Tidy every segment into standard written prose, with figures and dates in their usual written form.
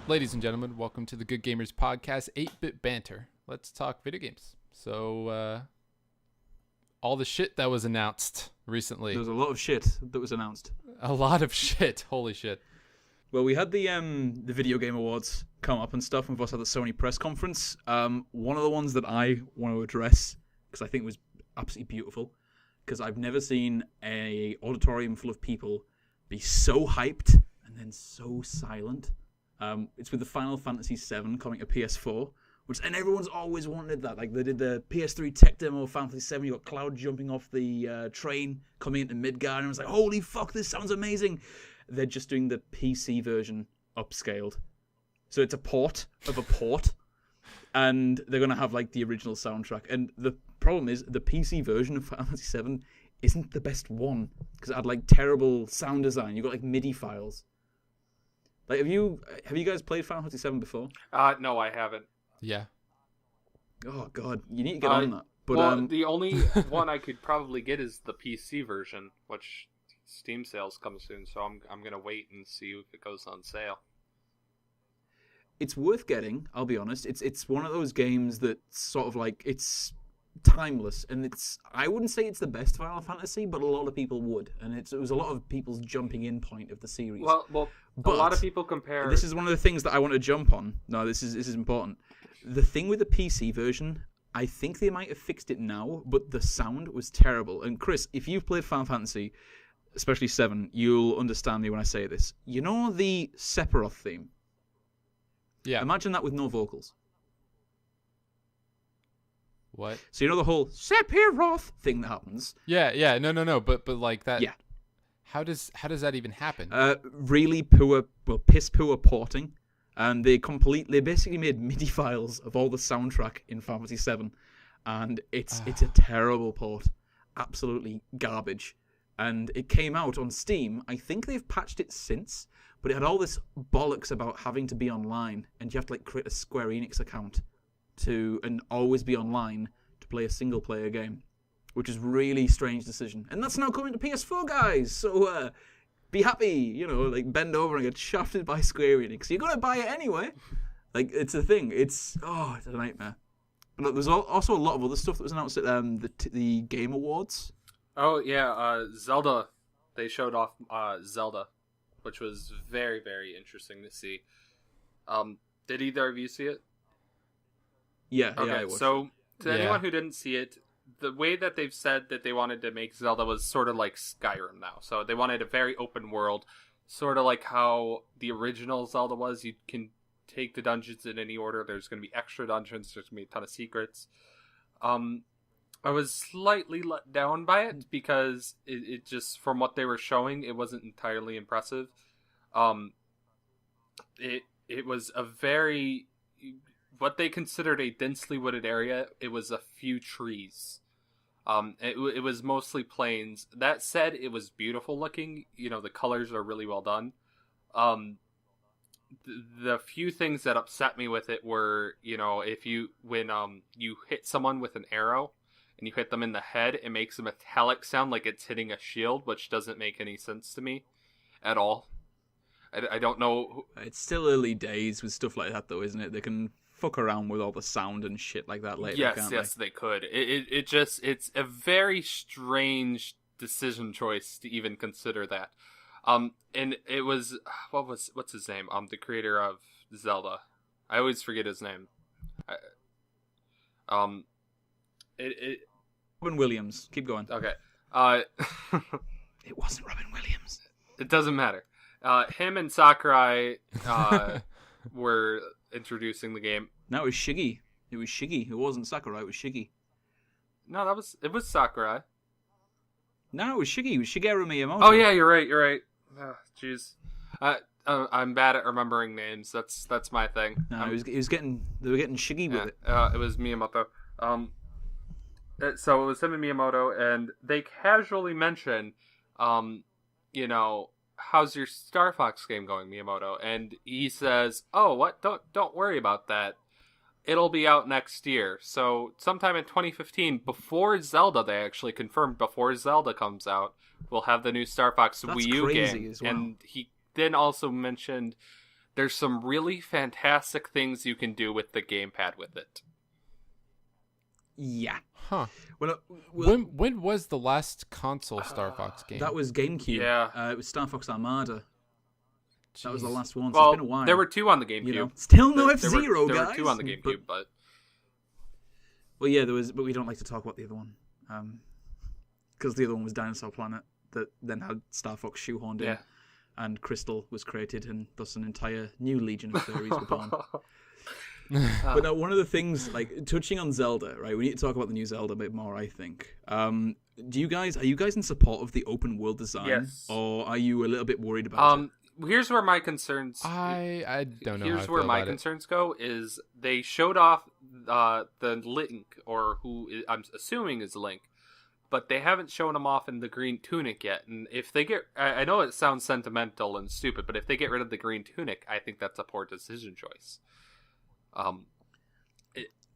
Ladies and gentlemen, welcome to the Good Gamers Podcast, 8-Bit Banter. Let's talk video games. So, all the shit that was announced recently. There was a lot of shit that was announced. A lot of shit. Holy shit. Well, we had the Video Game Awards come up and stuff, and we've also had the Sony press conference. One of the ones that I want to address, because I think it was absolutely beautiful, because I've never seen a auditorium full of people be so hyped and then so silent. It's with the Final Fantasy VII coming to PS4, and everyone's always wanted that. Like, they did the PS3 tech demo of Final Fantasy VII, you got Cloud jumping off the train, coming into Midgard, and I was like, holy fuck, this sounds amazing. They're just doing the PC version upscaled. So it's a port of a port, and they're going to have, like, the original soundtrack. And the problem is, the PC version of Final Fantasy VII isn't the best one, because it had, like, terrible sound design. You got, like, MIDI files. Like, have you guys played Final Fantasy VII before? No, I haven't. Yeah. Oh god, you need to get on that. But the only one I could probably get is the PC version, which Steam sales come soon. So I'm gonna wait and see if it goes on sale. It's worth getting. I'll be honest. It's one of those games that sort of like it's timeless, and I wouldn't say it's the best Final Fantasy, but a lot of people would, and it was a lot of people's jumping in point of the series. Well, but a lot of people compare. This is one of the things that I want to jump on. No, this is important. The thing with the PC version, I think they might have fixed it now, but the sound was terrible. And Chris, if you've played Final Fantasy, especially 7, you'll understand me when I say this. You know the Sephiroth theme? Yeah. Imagine that with no vocals. What? So you know the whole Sephiroth thing that happens? Yeah. No. But like that. Yeah. How does that even happen? Really poor, piss poor porting, and they basically made MIDI files of all the soundtrack in Final Fantasy VII, and it's a terrible port, absolutely garbage. And it came out on Steam. I think they've patched it since, but it had all this bollocks about having to be online, and you have to like create a Square Enix account and always be online to play a single player game, which is really strange decision. And that's now coming to PS4, guys. So be happy, like bend over and get shafted by Square Enix. You're gonna buy it anyway. Like, it's a thing. It's a nightmare. But look, there's also a lot of other stuff that was announced at the Game Awards. Oh yeah, Zelda. They showed off Zelda, which was very, very interesting to see. Did either of you see it? Yeah. Okay, Yeah, I watched so it. to anyone who didn't see it, the way that they've said that they wanted to make Zelda was sort of like Skyrim now. So they wanted a very open world, sort of like how the original Zelda was. You can take the dungeons in any order. There's going to be extra dungeons. There's going to be a ton of secrets. I was slightly let down by it because it just, from what they were showing, it wasn't entirely impressive. It was a very... what they considered a densely wooded area. It was a few trees. It was mostly plains. That said, it was beautiful looking. The colors are really well done. The few things that upset me with it were, when you hit someone with an arrow and you hit them in the head, it makes a metallic sound like it's hitting a shield, which doesn't make any sense to me at all. I don't know. It's still early days with stuff like that, though, isn't it? They can fuck around with all the sound and shit like that later. Yes, they could. It's a very strange decision choice to even consider that. And it was what's his name? The creator of Zelda. I always forget his name. Robin Williams. Keep going. Okay. It wasn't Robin Williams. It doesn't matter. Him and Sakurai were introducing the game. No, it was Shiggy. It wasn't Sakurai, it was Shiggy. No, it was Sakurai. No, it was Shiggy. It was Shigeru Miyamoto. Oh yeah, you're right. Jeez. I'm bad at remembering names. That's my thing. No, they were getting Shiggy with it. It was Miyamoto. So it was him and Miyamoto, and they casually mention, how's your Star Fox game going, Miyamoto? And he says, oh, what? Don't worry about that. It'll be out next year. So sometime in 2015, before Zelda, they actually confirmed before Zelda comes out, we'll have the new Star Fox Wii U game. As well. And he then also mentioned there's some really fantastic things you can do with the gamepad with it. Yeah. Huh. Well, When was the last console Star Fox game? that was GameCube. Yeah. It was Star Fox Armada. That was the Jeez. last one. So Well, it's been a while. there were 2 on the GameCube. You know, still no There F-Zero, were guys. 2 on the GameCube, but Well, yeah, there was, but we don't like to talk about the other one, because the other one was Dinosaur Planet that then had Star Fox shoehorned in, yeah. and Crystal was created, and thus an entire new legion of fairies were born. But now, one of the things, like touching on Zelda, right? We need to talk about the new Zelda a bit more. I think. Are you guys in support of the open world design, Yes. or are you a little bit worried about it? Here's where my concerns. I don't know. Here's how I where feel my about it. concerns go. Is they showed off the Link, or I'm assuming is Link, but they haven't shown him off in the green tunic yet. And if they get, I know it sounds sentimental and stupid, but if they get rid of the green tunic, I think that's a poor decision choice.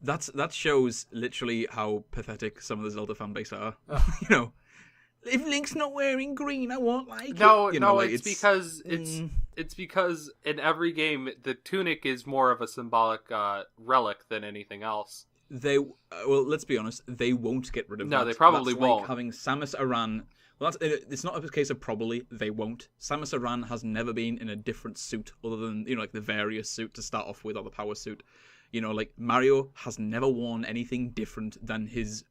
That shows literally how pathetic some of the Zelda fan base are. You know, if Link's not wearing green, I won't like it. No, You know, like, it's because it's because in every game the tunic is more of a symbolic relic than anything else. They well, let's be honest, they won't get rid of that. No, they probably That's won't. Like having Samus Aran. Well, it's not a case of probably. They won't. Samus Aran has never been in a different suit other than like the various suit to start off with, or the power suit. Like Mario has never worn anything different than his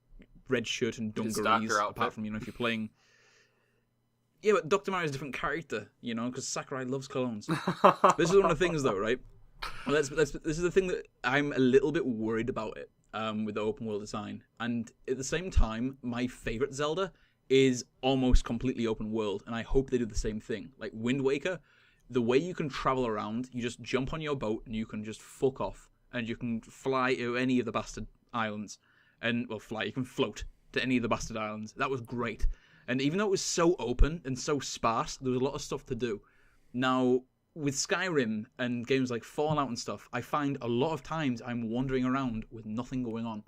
red shirt and His dungarees. doctor outfit. Apart from if you're playing. Yeah, but Dr. Mario's a different character, because Sakurai loves clones. This is one of the things, though, right? Well, this is the thing that I'm a little bit worried about it with the open world design. And at the same time, my favorite Zelda is almost completely open world, and I hope they do the same thing. Like Wind Waker, the way you can travel around, you just jump on your boat and you can just fuck off, and you can fly to any of the bastard islands. You can float to any of the bastard islands. That was great. And even though it was so open and so sparse, there was a lot of stuff to do. Now, with Skyrim and games like Fallout and stuff, I find a lot of times I'm wandering around with nothing going on.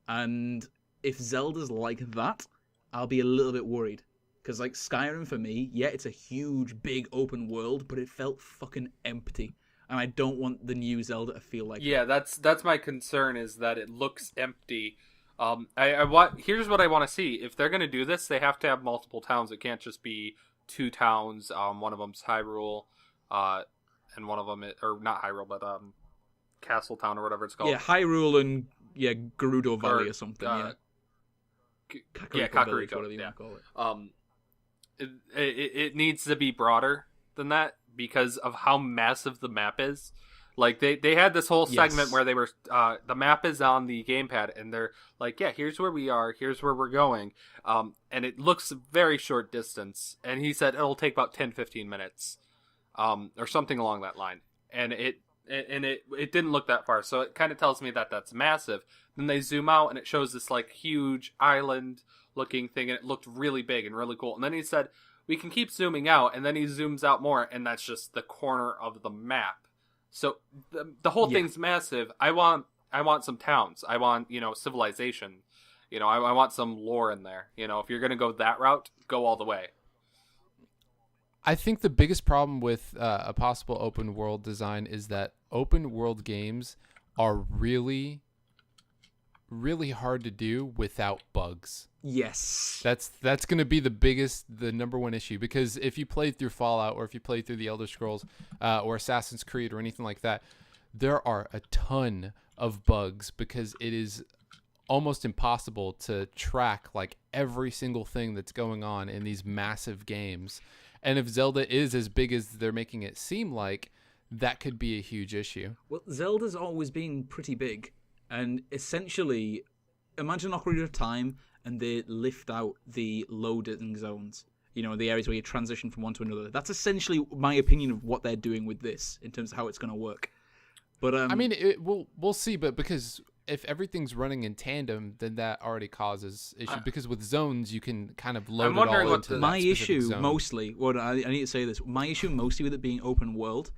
And if Zelda's like that, I'll be a little bit worried. Because, like, Skyrim for me, yeah, it's a huge, big open world, but it felt fucking empty. And I don't want the new Zelda to feel like Yeah, that. that's my concern, is that it looks empty. Here's what I want to see. If they're gonna do this, they have to have multiple towns. It can't just be 2 towns. One of them's Hyrule, and one of them or not Hyrule, but Castle Town or whatever it's called. Yeah, Hyrule and Gerudo Valley or something. Kakariko Village, Village, whatever you want to call it. It needs to be broader than that because of how massive the map is. Like they had this whole segment Yes. where they were the map is on the gamepad and they're like, yeah, here's where we are, here's where we're going, and it looks very short distance. And he said it'll take about 10-15 minutes, or something along that line. And it didn't look that far, so it kind of tells me that that's massive. Then they zoom out and it shows this like huge island looking thing, and it looked really big and really cool. And then he said we can keep zooming out, and then he zooms out more, and that's just the corner of the map. So the whole thing's massive. I want some towns. I want, civilization. I want some lore in there. If you're going to go that route, go all the way. I think the biggest problem with a possible open world design is that open world games are really, really hard to do without bugs. Yes. That's going to be the number one issue, because if you play through Fallout or if you play through the Elder Scrolls or Assassin's Creed or anything like that, there are a ton of bugs because it is almost impossible to track like every single thing that's going on in these massive games. And if Zelda is as big as they're making it seem like, that could be a huge issue. Well, Zelda's always been pretty big, and essentially, imagine Ocarina of Time, and they lift out the loading zones, the areas where you transition from one to another. That's essentially my opinion of what they're doing with this in terms of how it's going to work. But I mean, we'll see, but because if everything's running in tandem, then that already causes issues. Because with zones, you can kind of load it all into that my specific issue zone. mostly. What I need to say this. My issue mostly with it being open world,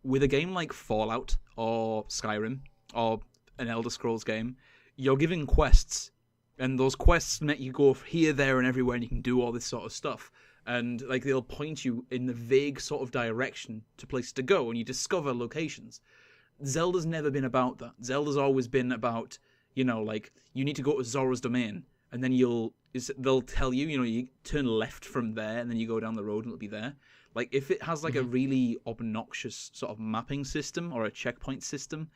with a game like Fallout or Skyrim or an Elder Scrolls game, you're giving quests. And those quests let you go here, there, and everywhere, and you can do all this sort of stuff. and like they'll point you in the vague sort of direction to places to go, and you discover locations. Zelda's never been about that. Zelda's always been about, like, you need to go to Zora's Domain, and then they'll tell you, you turn left from there, and then you go down the road and it'll be there. Like, if it has like a really obnoxious sort of mapping system or a checkpoint system,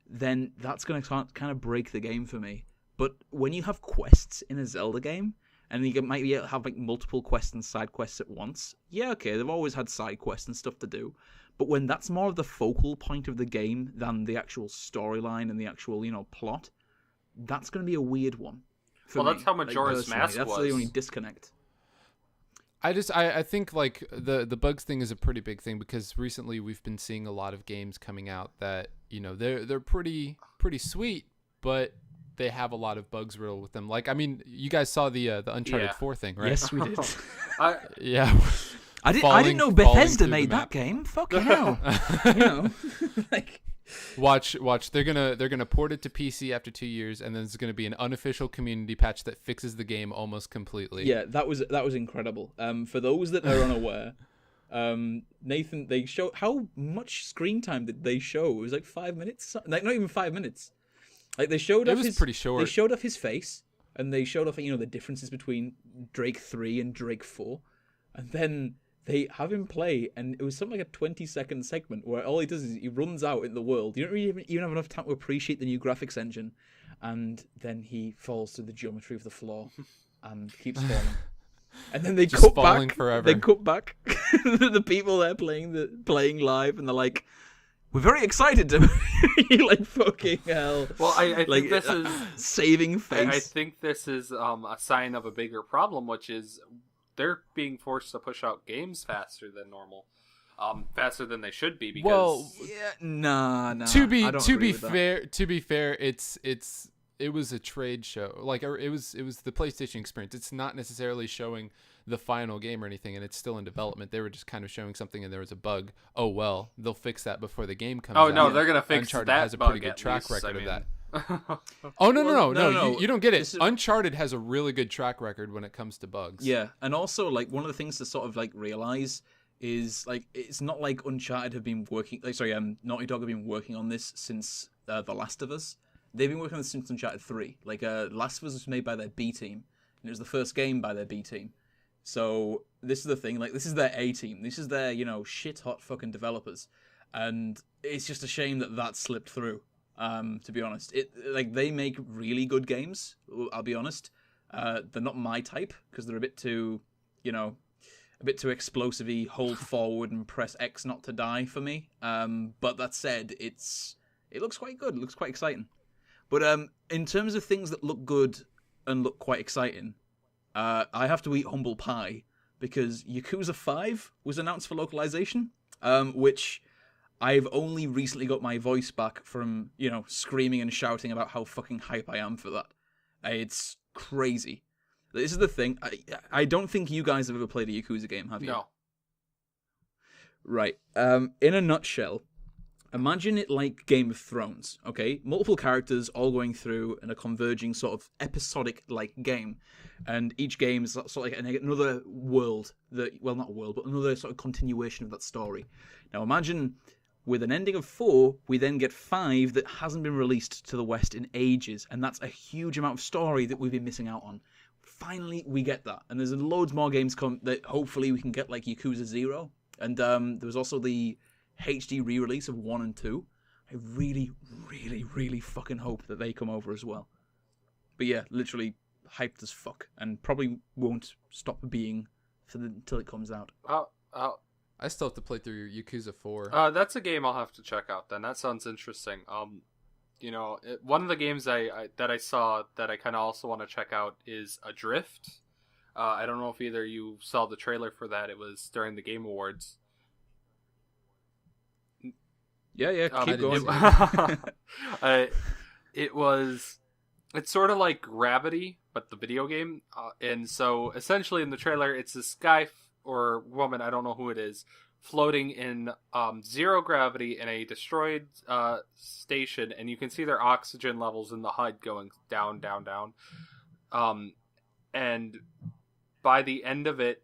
then that's going to kind of break the game for me. But when you have quests in a Zelda game, and you might be able to have like multiple quests and side quests at once, yeah, okay, they've always had side quests and stuff to do. But when that's more of the focal point of the game than the actual storyline and the actual, plot, that's going to be a weird one. Well, that's how Majora's Mask was. That's the only disconnect. I think like the bugs thing is a pretty big thing, because recently we've been seeing a lot of games coming out that, they're pretty sweet, but they have a lot of bugs riddled with them. Like, I mean, you guys saw the Uncharted 4 thing, right? Yes, we did. Yeah. I didn't know Bethesda made that game. Fucking hell. Like, watch. They're gonna port it to PC after 2 years, and then there's gonna be an unofficial community patch that fixes the game almost completely. Yeah, that was incredible. For those that are unaware, Nathan, they show how much screen time did they show? It was like 5 minutes, like not even 5 minutes. Like they showed off his, pretty short. They showed off his face, and they showed off the differences between Drake 3 and Drake 4, and then they have him play, and it was something like a 20-second segment where all he does is he runs out in the world. You don't really even have enough time to appreciate the new graphics engine, and then he falls to the geometry of the floor and keeps falling. And then they just cut falling back. Forever. They cut back. The people there playing live, and they're like, "We're very excited to." You're like, fucking hell. Well, I like, think this is saving face. I think this is a sign of a bigger problem, which is they're being forced to push out games faster than normal, faster than they should be. Because nah. To be fair, it was a trade show. Like it was the PlayStation experience. It's not necessarily showing the final game or anything, and it's still in development. They were just kind of showing something, and there was a bug. Oh well, they'll fix that before the game comes out. Oh no, they're gonna fix Uncharted that has a bug pretty good track record of that. Oh no. You don't get it. Uncharted has a really good track record when it comes to bugs. Yeah, and also like one of the things to sort of like realize is like it's not like Uncharted have been working. Naughty Dog have been working on this since The Last of Us. They've been working on this since Uncharted 3. Like Last of Us was made by their B team, and it was the first game by their B team. So this is the thing. Like this is their A team. This is their shit hot fucking developers, and it's just a shame that slipped through. To be honest, they make really good games. I'll be honest. They're not my type because they're a bit too explosive-y, hold forward and press X not to die for me. But that said, it looks quite good. It looks quite exciting. But in terms of things that look good and look quite exciting, I have to eat humble pie because Yakuza 5 was announced for localization, which I've only recently got my voice back from, screaming and shouting about how fucking hype I am for that. It's crazy. This is the thing. I don't think you guys have ever played a Yakuza game, have you? No. Right. In a nutshell, imagine it like Game of Thrones, okay? Multiple characters all going through in a converging sort of episodic-like game. And each game is sort of like another world. Not a world, but another sort of continuation of that story. Now imagine with an ending of 4, we then get 5 that hasn't been released to the West in ages. And that's a huge amount of story that we've been missing out on. Finally, we get that. And there's loads more games come that hopefully we can get, like Yakuza 0. And there was also the HD re-release of 1 and 2. I really, really, really fucking hope that they come over as well. But yeah, literally hyped as fuck. And probably won't stop being until it comes out. I still have to play through Yakuza 4. That's a game I'll have to check out then. That sounds interesting. One of the games that I saw that I kind of also want to check out is Adrift. I don't know if either you saw the trailer for that. It was during the Game Awards. Yeah, keep going. It's sort of like Gravity, but the video game. And so essentially in the trailer, it's this guy or woman, I don't know who it is, floating in zero gravity in a destroyed station, and you can see their oxygen levels in the HUD going down, down, down. And by the end of it,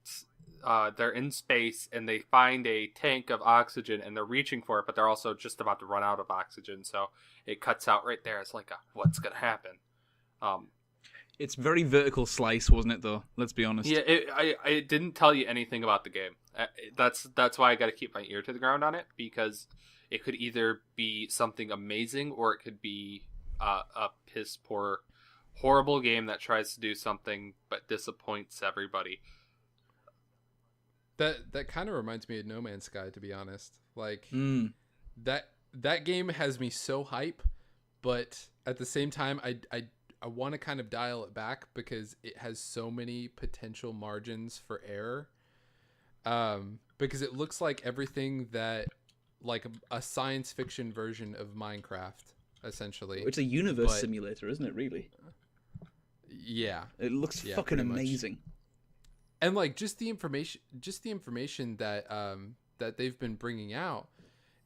they're in space and they find a tank of oxygen and they're reaching for it, but they're also just about to run out of oxygen. So it cuts out right there. It's like, what's gonna happen? It's very vertical slice, wasn't it? Though, let's be honest. Yeah, it didn't tell you anything about the game. That's why I got to keep my ear to the ground on it, because it could either be something amazing or it could be a piss poor, horrible game that tries to do something but disappoints everybody. That kind of reminds me of No Man's Sky, to be honest. Like that game has me so hype, but at the same time, I want to kind of dial it back because it has so many potential margins for error. Because it looks like everything that, like a science fiction version of Minecraft, essentially. It's a universe simulator, isn't it? Really? Yeah. It looks fucking amazing. And like just the information that that they've been bringing out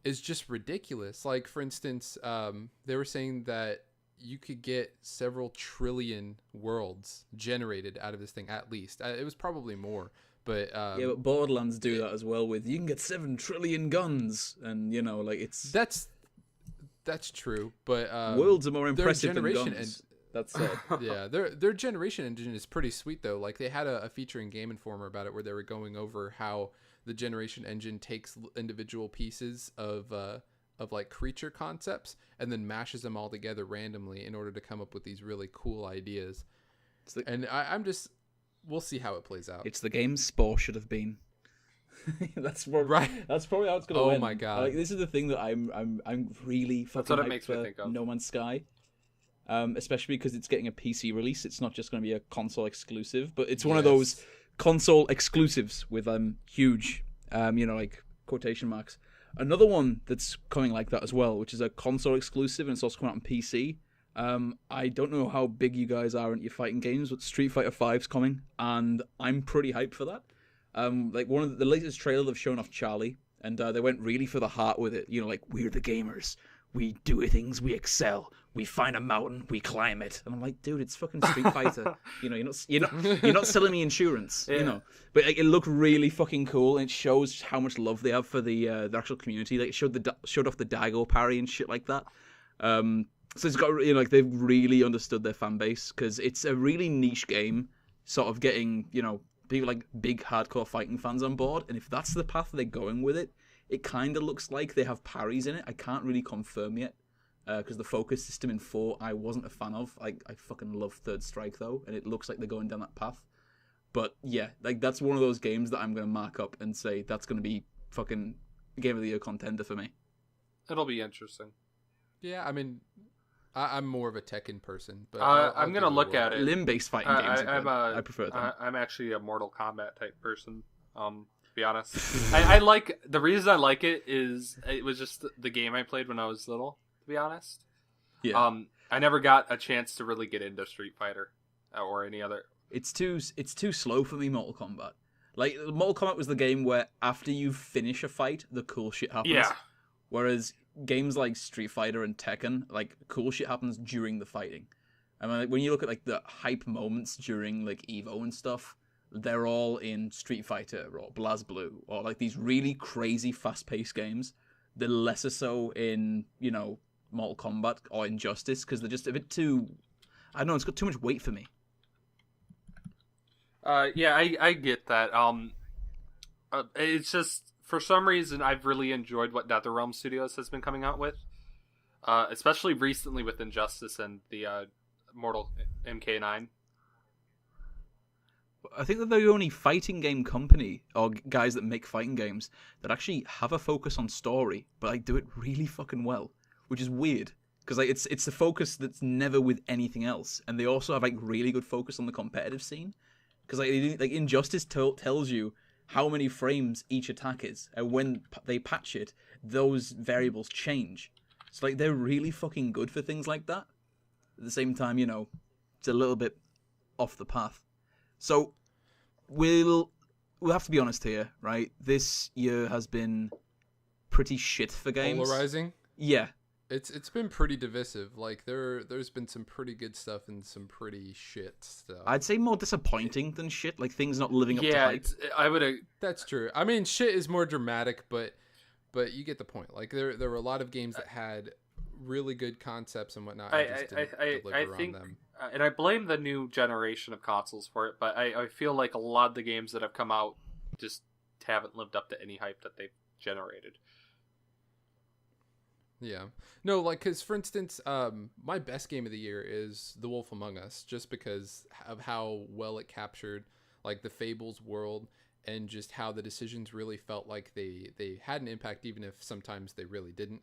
is just ridiculous. Like, for instance, they were saying that you could get several trillion worlds generated out of this thing, at least. It was probably more, but but Borderlands do that as well. With you can get 7 trillion guns, and like it's that's true. But worlds are more impressive than generation guns. That's it. Yeah, their generation engine is pretty sweet though. Like, they had a feature in Game Informer about it where they were going over how the generation engine takes individual pieces of like creature concepts and then mashes them all together randomly in order to come up with these really cool ideas. And we'll see how it plays out. It's the game Spore should have been. That's probably how it's gonna Oh win. my god! Like, this is the thing that I'm really fucking That's what it hyped makes me for think of. No Man's Sky. Especially because it's getting a PC release. It's not just going to be a console exclusive, but it's one of those console exclusives with huge, like quotation marks. Another one that's coming like that as well, which is a console exclusive, and it's also coming out on PC. I don't know how big you guys are into your fighting games, but Street Fighter V's coming, and I'm pretty hyped for that. Like, one of the latest trailer they've shown off Charlie, and they went really for the heart with it. Like, we're the gamers. We do things, we excel. We find a mountain, we climb it. And I'm like, dude, it's fucking Street Fighter. You're not selling me insurance. Yeah. But it looked really fucking cool, and it shows how much love they have for the actual community. Like, it showed off the Daigo parry and shit like that. So it's got like, they've really understood their fan base, because it's a really niche game, sort of getting people like big hardcore fighting fans on board. And if that's the path they're going with it, it kind of looks like they have parries in it. I can't really confirm yet, because the focus system in 4 I wasn't a fan of. I fucking love Third Strike though, and it looks like they're going down that path. But yeah, like, that's one of those games that I'm going to mark up and say that's going to be fucking Game of the Year contender for me. It'll be interesting. Yeah, I mean, I'm more of a Tekken person, but I'm going to look at it. Limb-based fighting games. I prefer them. I'm actually a Mortal Kombat type person. To be honest, I like, the reason I like it is it was just the game I played when I was little. To be honest, I never got a chance to really get into Street Fighter or any other. It's too slow for me, Mortal Kombat. Like, Mortal Kombat was the game where after you finish a fight, the cool shit happens. Yeah. Whereas games like Street Fighter and Tekken, like, cool shit happens during the fighting. I mean, like, when you look at like the hype moments during like Evo and stuff, they're all in Street Fighter or BlazBlue or like these really crazy fast-paced games. They're lesser so in, Mortal Kombat or Injustice, because they're just a bit too, I don't know, it's got too much weight for me. Yeah, I get that. It's just, for some reason, I've really enjoyed what NetherRealm Studios has been coming out with, especially recently with Injustice and the Mortal MK9. I think they're the only fighting game company, or guys that make fighting games, that actually have a focus on story, but like do it really fucking well, which is weird, because like it's a focus that's never with anything else, and they also have like really good focus on the competitive scene, because like Injustice tells you how many frames each attack is, and when they patch it, those variables change. So like, they're really fucking good for things like that. At the same time, it's a little bit off the path. So we'll have to be honest here, right? This year has been pretty shit for games. Polarizing? Yeah. It's been pretty divisive. Like there's been some pretty good stuff and some pretty shit stuff. I'd say more disappointing than shit. Like things not living up to hype. I would. That's true. I mean, shit is more dramatic, but you get the point. Like there were a lot of games that had really good concepts and whatnot. I think, and I blame the new generation of consoles for it. But I feel like a lot of the games that have come out just haven't lived up to any hype that they've generated. Yeah. No, like, because, for instance, my best game of the year is The Wolf Among Us, just because of how well it captured, like, the Fables world, and just how the decisions really felt like they had an impact, even if sometimes they really didn't.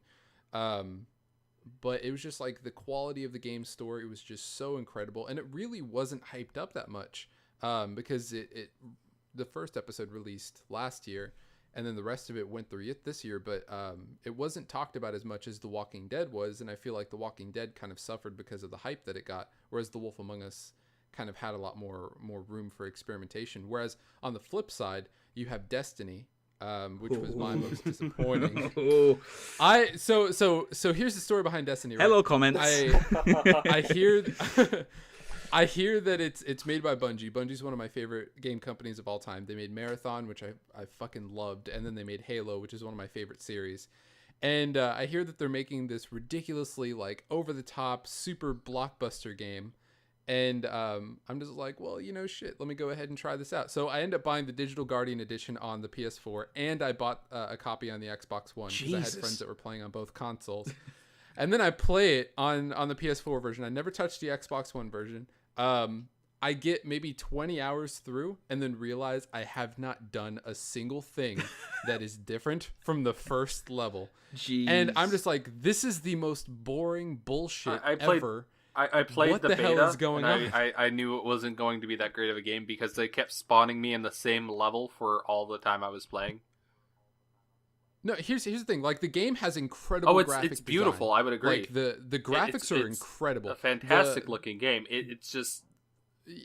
But it was just, like, the quality of the game story was just so incredible, and it really wasn't hyped up that much, because the first episode released last year, and then the rest of it went through this year, but it wasn't talked about as much as The Walking Dead was, and I feel like The Walking Dead kind of suffered because of the hype that it got, whereas The Wolf Among Us kind of had a lot more room for experimentation. Whereas on the flip side, you have Destiny, which was my most disappointing. So here's the story behind Destiny. Right? Hello, comments. I hear that it's made by Bungie. Bungie's one of my favorite game companies of all time. They made Marathon, which I fucking loved, and then they made Halo, which is one of my favorite series. And I hear that they're making this ridiculously, like, over-the-top, super blockbuster game. And I'm just like, well, shit, let me go ahead and try this out. So I end up buying the Digital Guardian Edition on the PS4, and I bought a copy on the Xbox One, because I had friends that were playing on both consoles. And then I play it on the PS4 version. I never touched the Xbox One version. I get maybe 20 hours through and then realize I have not done a single thing that is different from the first level. Jeez. And I'm just like, this is the most boring bullshit ever. I played what the beta, hell is going on? I knew it wasn't going to be that great of a game because they kept spawning me in the same level for all the time I was playing. No, here's the thing. Like, the game has incredible graphic it's beautiful. design. I would agree. Like, the graphics are incredible. A fantastic looking game. It's just...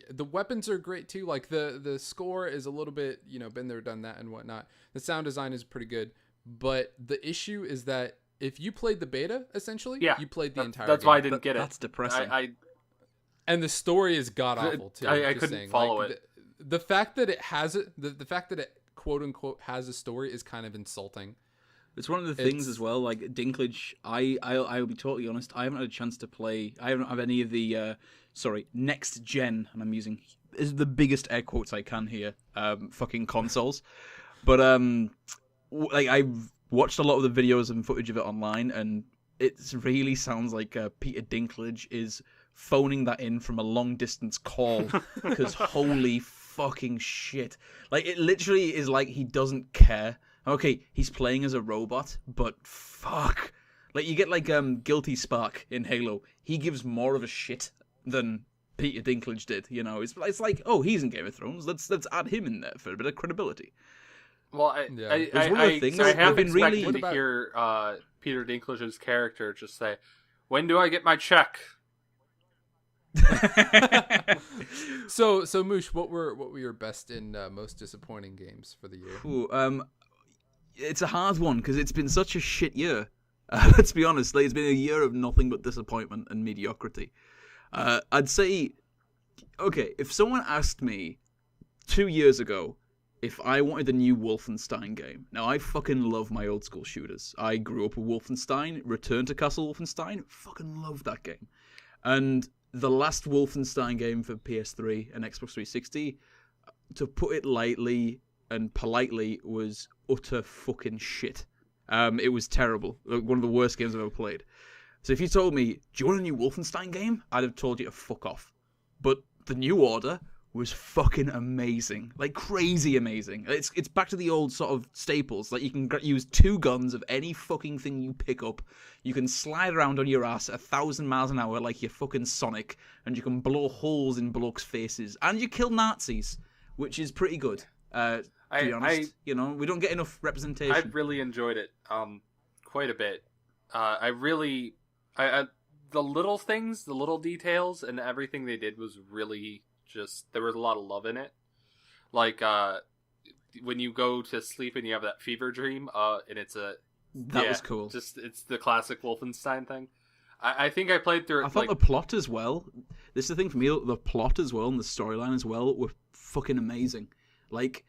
The weapons are great, too. Like, the score is a little bit, been there, done that, and whatnot. The sound design is pretty good. But the issue is that if you played the beta, essentially, you played the entire game. That's why I didn't get it. That's depressing. And the story is god-awful, too. I couldn't follow it. The fact that it has it, the fact that it, quote-unquote, has a story is kind of insulting. It's one of the things as well, like Dinklage, I'll be totally honest, I haven't had a chance to play, I haven't had any of the, next gen, and I'm using is the biggest air quotes I can here, fucking consoles. But, I've watched a lot of the videos and footage of it online, and it really sounds like Peter Dinklage is phoning that in from a long-distance call, because holy fucking shit. Like, it literally is like he doesn't care. Okay, he's playing as a robot, but fuck. Like, you get, like, Guilty Spark in Halo. He gives more of a shit than Peter Dinklage did, It's like, oh, he's in Game of Thrones. Let's add him in there for a bit of credibility. Well, I have been expected to hear Peter Dinklage's character just say, "When do I get my check?" So Moosh, what were your best and most disappointing games for the year? Ooh, it's a hard one because it's been such a shit year. Let's be honest, it's been a year of nothing but disappointment and mediocrity. I'd say, okay, if someone asked me 2 years ago if I wanted a new Wolfenstein game, now I fucking love my old school shooters. I grew up with Wolfenstein, Return to Castle Wolfenstein, fucking love that game. And the last Wolfenstein game for PS3 and Xbox 360, to put it lightly and politely, was utter fucking shit. It was terrible. One of the worst games I've ever played. So if you told me, do you want a new Wolfenstein game? I'd have told you to fuck off. But the New Order was fucking amazing. Like, crazy amazing. It's back to the old sort of staples. Like, you can use 2 guns of any fucking thing you pick up. You can slide around on your ass 1,000 miles an hour like you're fucking Sonic. And you can blow holes in blokes' faces. And you kill Nazis, which is pretty good. To be honest, we don't get enough representation. I really enjoyed it, quite a bit. The little things, the little details, and everything they did was really just, there was a lot of love in it. Like, when you go to sleep and you have that fever dream, and it's That was cool. Just it's the classic Wolfenstein thing. I think I played through it. I thought the plot as well. This is the thing for me. The plot as well and the storyline as well were fucking amazing. Like,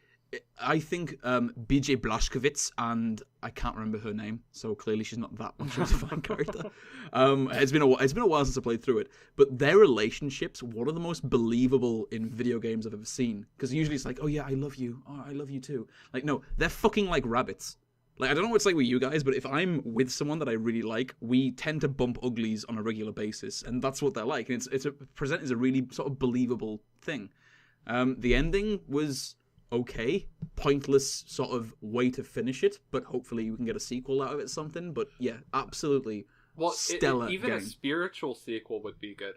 I think BJ Blazkowicz, and I can't remember her name, so clearly she's not that much of a fan character. It's been a while since I played through it, but their relationships, one of the most believable in video games I've ever seen. Because usually it's like, oh yeah, I love you, oh I love you too. Like, no, they're fucking like rabbits. Like, I don't know what it's like with you guys, but if I'm with someone that I really like, we tend to bump uglies on a regular basis, and that's what they're like. And it's presented as a really sort of believable thing. The ending was okay, pointless sort of way to finish it, but hopefully we can get a sequel out of it, something. But yeah, absolutely stellar even game. A spiritual sequel would be good.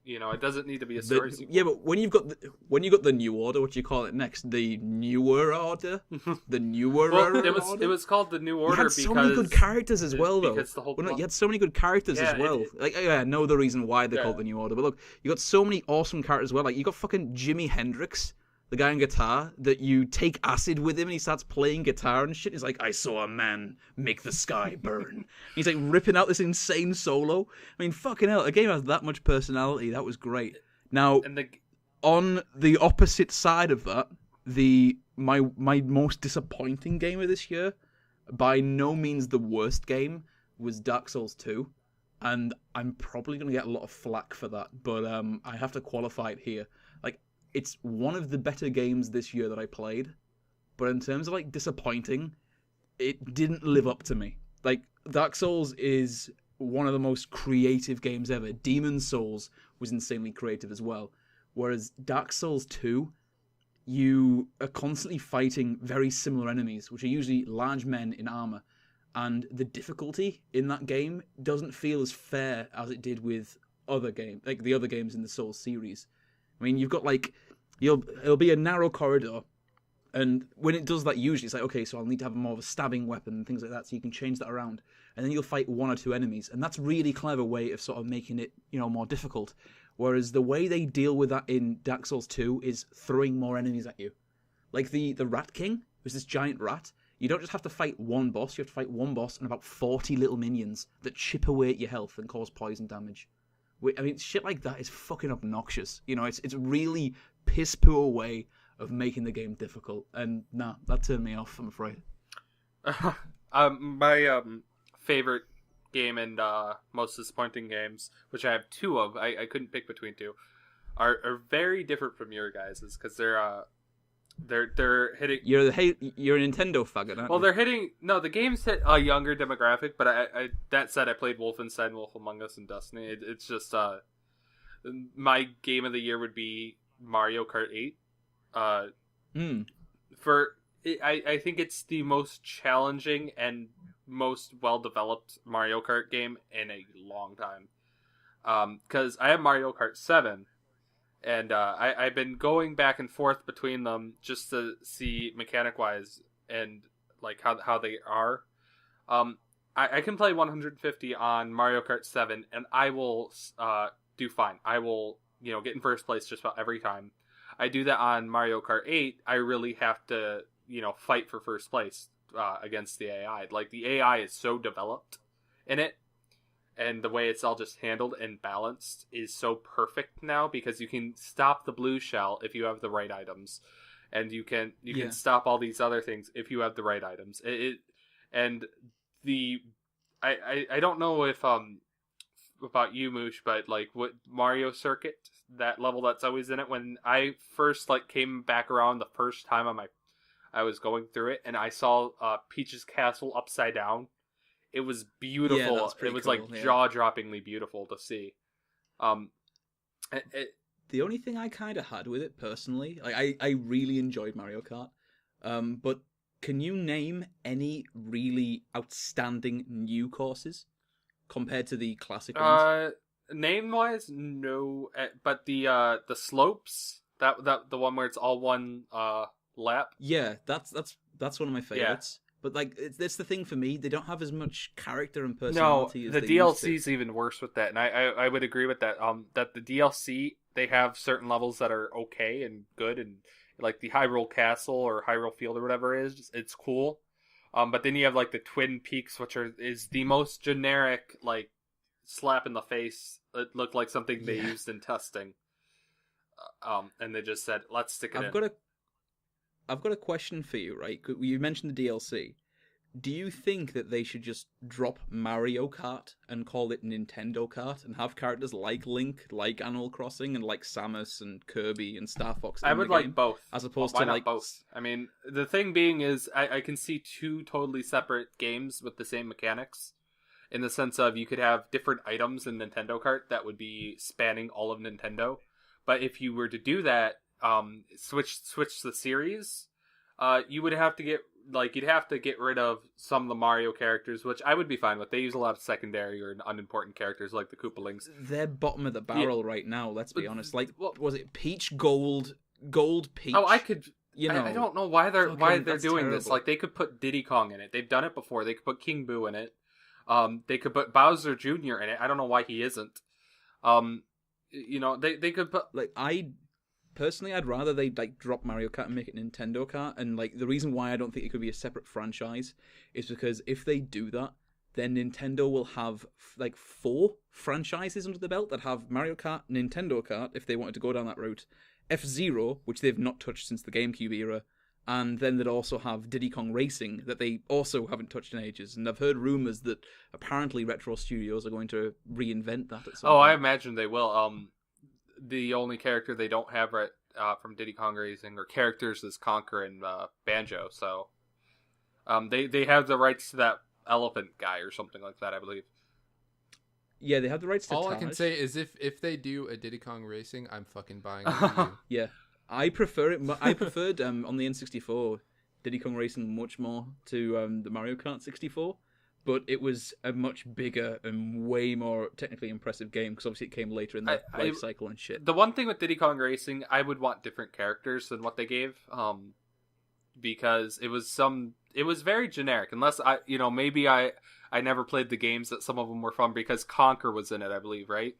It doesn't need to be a story sequel. Yeah, but when you got the New Order, what do you call it next? The Newer Order, the Newer Well, Order. it was called the New Order you had so many good characters as well, though. Because the whole you had so many good characters as well. I know the reason why they called the New Order, but look, you got so many awesome characters as well. Like, you got fucking Jimi Hendrix, the guy on guitar, that you take acid with him and he starts playing guitar and shit. He's like, I saw a man make the sky burn. He's like ripping out this insane solo. I mean, fucking hell, a game has that much personality. That was great. Now, on the opposite side of that, my most disappointing game of this year, by no means the worst game, was Dark Souls 2. And I'm probably going to get a lot of flack for that, but I have to qualify it here. Like, it's one of the better games this year that I played, but in terms of, like, disappointing, it didn't live up to me. Like, Dark Souls is one of the most creative games ever. Demon's Souls was insanely creative as well. Whereas Dark Souls 2, you are constantly fighting very similar enemies, which are usually large men in armor. And the difficulty in that game doesn't feel as fair as it did with the other games in the Souls series. I mean, you've got, like, it'll be a narrow corridor, and when it does that, usually it's like, okay, so I'll need to have more of a stabbing weapon and things like that, so you can change that around, and then you'll fight one or two enemies, and that's a really clever way of sort of making it, more difficult. Whereas the way they deal with that in Dark Souls 2 is throwing more enemies at you. Like the Rat King, who's this giant rat. You don't just have to fight one boss, you have to fight one boss and about 40 little minions that chip away at your health and cause poison damage. I mean, shit like that is fucking obnoxious. It's really piss-poor way of making the game difficult. And that turned me off, I'm afraid. My favorite game and most disappointing games, which I have two of, I couldn't pick between two, are very different from your guys's, because they're hitting. You're a Nintendo faggot, aren't well, you? they're hitting. No, the games hit a younger demographic. But I that said, I played Wolfenstein, Wolf Among Us, and Destiny. It's just my game of the year would be Mario Kart 8. I think it's the most challenging and most well developed Mario Kart game in a long time. Because I have Mario Kart 7. And I've been going back and forth between them just to see mechanic-wise and like how they are. I can play 150 on Mario Kart 7, and I will do fine. I will get in first place just about every time. I do that on Mario Kart 8. I really have to fight for first place against the AI. Like, the AI is so developed in it. And the way it's all just handled and balanced is so perfect now, because you can stop the blue shell if you have the right items, and you can stop all these other things if you have the right items. I don't know if about you, Moosh, but like what Mario Circuit, that level that's always in it, when I first came back around the first time I was going through it, and I saw Peach's castle upside down. It was beautiful. Yeah, it was cool, jaw-droppingly beautiful to see. The only thing I kind of had with it personally, I really enjoyed Mario Kart. But can you name any really outstanding new courses compared to the classic ones? Name-wise, no. But the slopes, that the one where it's all one lap. Yeah, that's one of my favorites. Yeah. But it's the thing for me. They don't have as much character and personality. No, the DLC's even worse with that, and I would agree with that. That the DLC, they have certain levels that are okay and good, and like the Hyrule Castle or Hyrule Field or whatever it is, it's cool. But then you have like the Twin Peaks, which is the most generic like slap in the face. It looked like something they used in testing. And they just said, let's stick it in. I've got a question for you, right? You mentioned the DLC. Do you think that they should just drop Mario Kart and call it Nintendo Kart and have characters like Link, like Animal Crossing, and like Samus and Kirby and Star Fox? I would like both, as opposed why to not like both. I mean, the thing being is, I can see two totally separate games with the same mechanics, in the sense of you could have different items in Nintendo Kart that would be spanning all of Nintendo. But if you were to do that, switch the series, you would have to you'd have to get rid of some of the Mario characters, which I would be fine with. They use a lot of secondary or unimportant characters like the Koopalings. They're bottom of the barrel right now, let's be honest. Like, was it Peach Gold Peach? Oh, I could... You know, I don't know why they're doing terrible. this. Like, they could put Diddy Kong in it. They've done it before. They could put King Boo in it. They could put Bowser Jr. in it. I don't know why he isn't. They could put... Like, Personally, I'd rather they like drop Mario Kart and make it Nintendo Kart. And like the reason why I don't think it could be a separate franchise is because if they do that, then Nintendo will have like 4 franchises under the belt that have Mario Kart, Nintendo Kart, if they wanted to go down that route, F-Zero, which they've not touched since the GameCube era, and then they'd also have Diddy Kong Racing that they also haven't touched in ages. And I've heard rumors that apparently Retro Studios are going to reinvent that at some point. I imagine they will. The only character they don't have from Diddy Kong Racing, or characters, is Conker and Banjo. So they have the rights to that elephant guy or something like that, I believe. Yeah, they have the rights to All Taj. I can say is if they do a Diddy Kong Racing, I'm fucking buying it. Yeah, I prefer it. I preferred on the N64 Diddy Kong Racing much more to the Mario Kart 64. But it was a much bigger and way more technically impressive game because obviously it came later in the life cycle and shit. The one thing with Diddy Kong Racing, I would want different characters than what they gave, because it was very generic. Unless maybe I never played the games that some of them were from, because Conker was in it, I believe, right?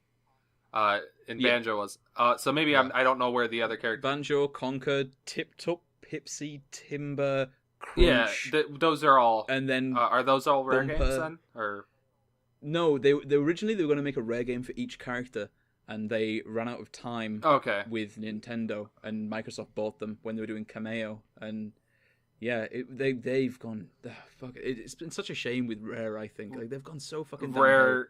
And Banjo was. So maybe I don't know where the other characters. Banjo, Conker, Tip Top, Pipsy, Timber. Crunch, those are all. And then are those all rare Bumper. games then, or no? They originally they were going to make a rare game for each character, and they ran out of time. Okay. With Nintendo, and Microsoft bought them when they were doing Cameo, and yeah, they've gone. Fuck, it's been such a shame with Rare. I think like they've gone so fucking Rare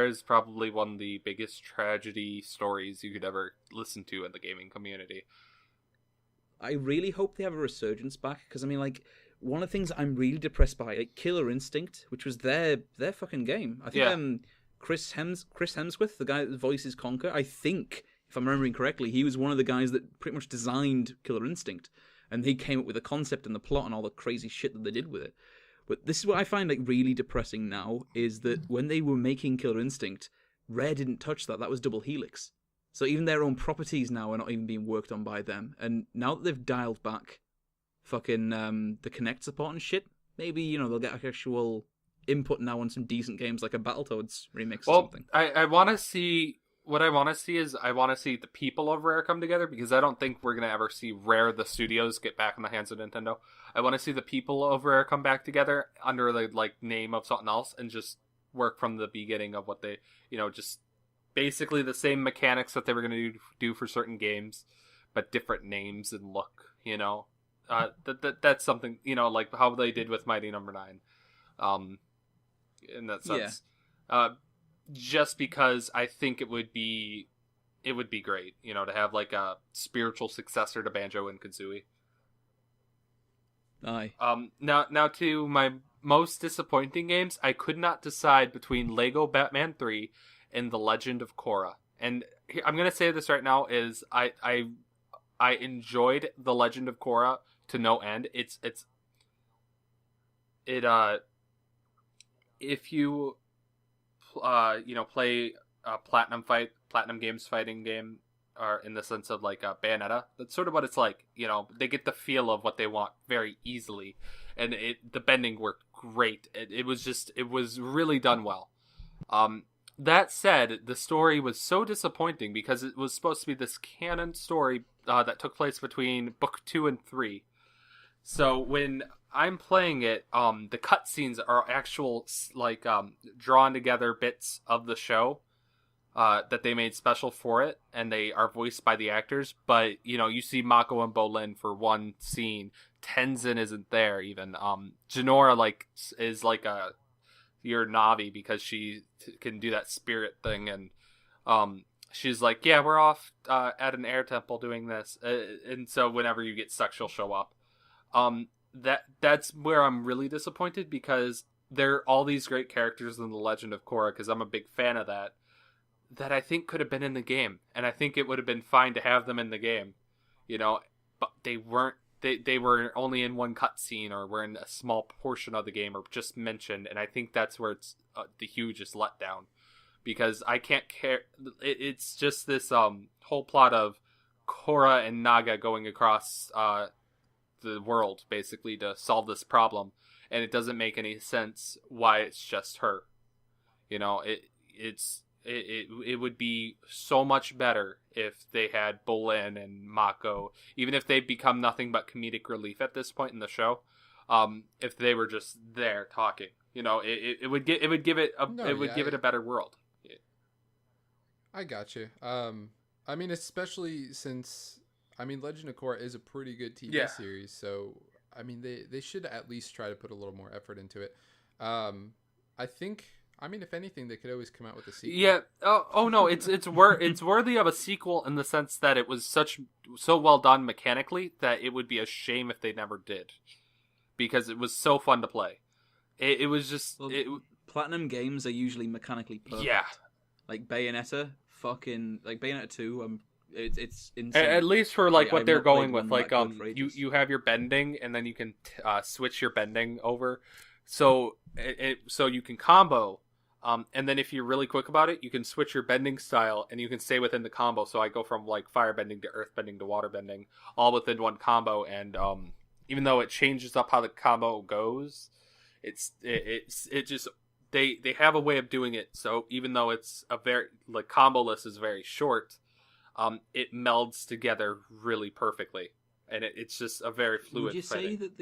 is probably one of the biggest tragedy stories you could ever listen to in the gaming community. I really hope they have a resurgence back, because I mean, like, one of the things I'm really depressed by, like Killer Instinct, which was their fucking game. I think Chris Hemsworth, the guy that voices Conker, I think, if I'm remembering correctly, he was one of the guys that pretty much designed Killer Instinct, and he came up with the concept and the plot and all the crazy shit that they did with it. But this is what I find like really depressing now, is that when they were making Killer Instinct, Rare didn't touch that. That was Double Helix. So even their own properties now are not even being worked on by them. And now that they've dialed back fucking the Kinect support and shit, maybe, they'll get actual input now on some decent games like a Battletoads remix or something. I want to see... What I want to see is I want to see the people of Rare come together, because I don't think we're going to ever see Rare, the studios, get back in the hands of Nintendo. I want to see the people of Rare come back together under the name of something else and just work from the beginning of what they, just... Basically the same mechanics that they were going to do for certain games, but different names and look, that's something, like how they did with Mighty Number 9, in that sense. Yeah. Just because I think it would be great, to have like a spiritual successor to Banjo and Kazooie. Aye. Now to my most disappointing games, I could not decide between Lego Batman 3 and The Legend of Korra. And I'm going to say this right now is I enjoyed The Legend of Korra to no end. If you play a Platinum Games fighting game, or in the sense of like Bayonetta, that's sort of what it's like. They get the feel of what they want very easily, and the bending worked great. It was really done well. That said, the story was so disappointing because it was supposed to be this canon story that took place between book 2 and 3. So when I'm playing it, the cutscenes are actual like drawn together bits of the show that they made special for it, and they are voiced by the actors. But you see Mako and Bolin for one scene. Tenzin isn't there even. Janora is like your Navi because she can do that spirit thing, and she's like, yeah, we're off at an air temple doing this, and so whenever you get stuck, she'll show up. That's where I'm really disappointed, because there are all these great characters in the Legend of Korra, because I'm a big fan of that I think could have been in the game, and I think it would have been fine to have them in the game, but they weren't. They were only in one cutscene, or were in a small portion of the game, or just mentioned, and I think that's where it's the hugest letdown, because I can't care. It's just this whole plot of Korra and Naga going across the world basically to solve this problem, and it doesn't make any sense why it's just her. It would be so much better if they had Bolin and Mako, even if they become nothing but comedic relief at this point in the show. If they were just there talking, it would give it a better world. I got you. I mean, especially since Legend of Korra is a pretty good TV series, so I mean they should at least try to put a little more effort into it. I think. If anything, they could always come out with a sequel. Yeah. Oh no, it's worthy of a sequel in the sense that it was so well done mechanically that it would be a shame if they never did, because it was so fun to play. It was just Platinum games are usually mechanically perfect. Yeah. Like Bayonetta, like Bayonetta 2. It's insane. At least for what they're going with, you have your bending, and then you can switch your bending over, so so you can combo. And then if you're really quick about it, you can switch your bending style, and you can stay within the combo. So I go from fire bending to earth bending to water bending, all within one combo. And even though it changes up how the combo goes, it just they have a way of doing it. So even though it's a very combo list is very short, it melds together really perfectly, and it's just a very fluid. Would you say that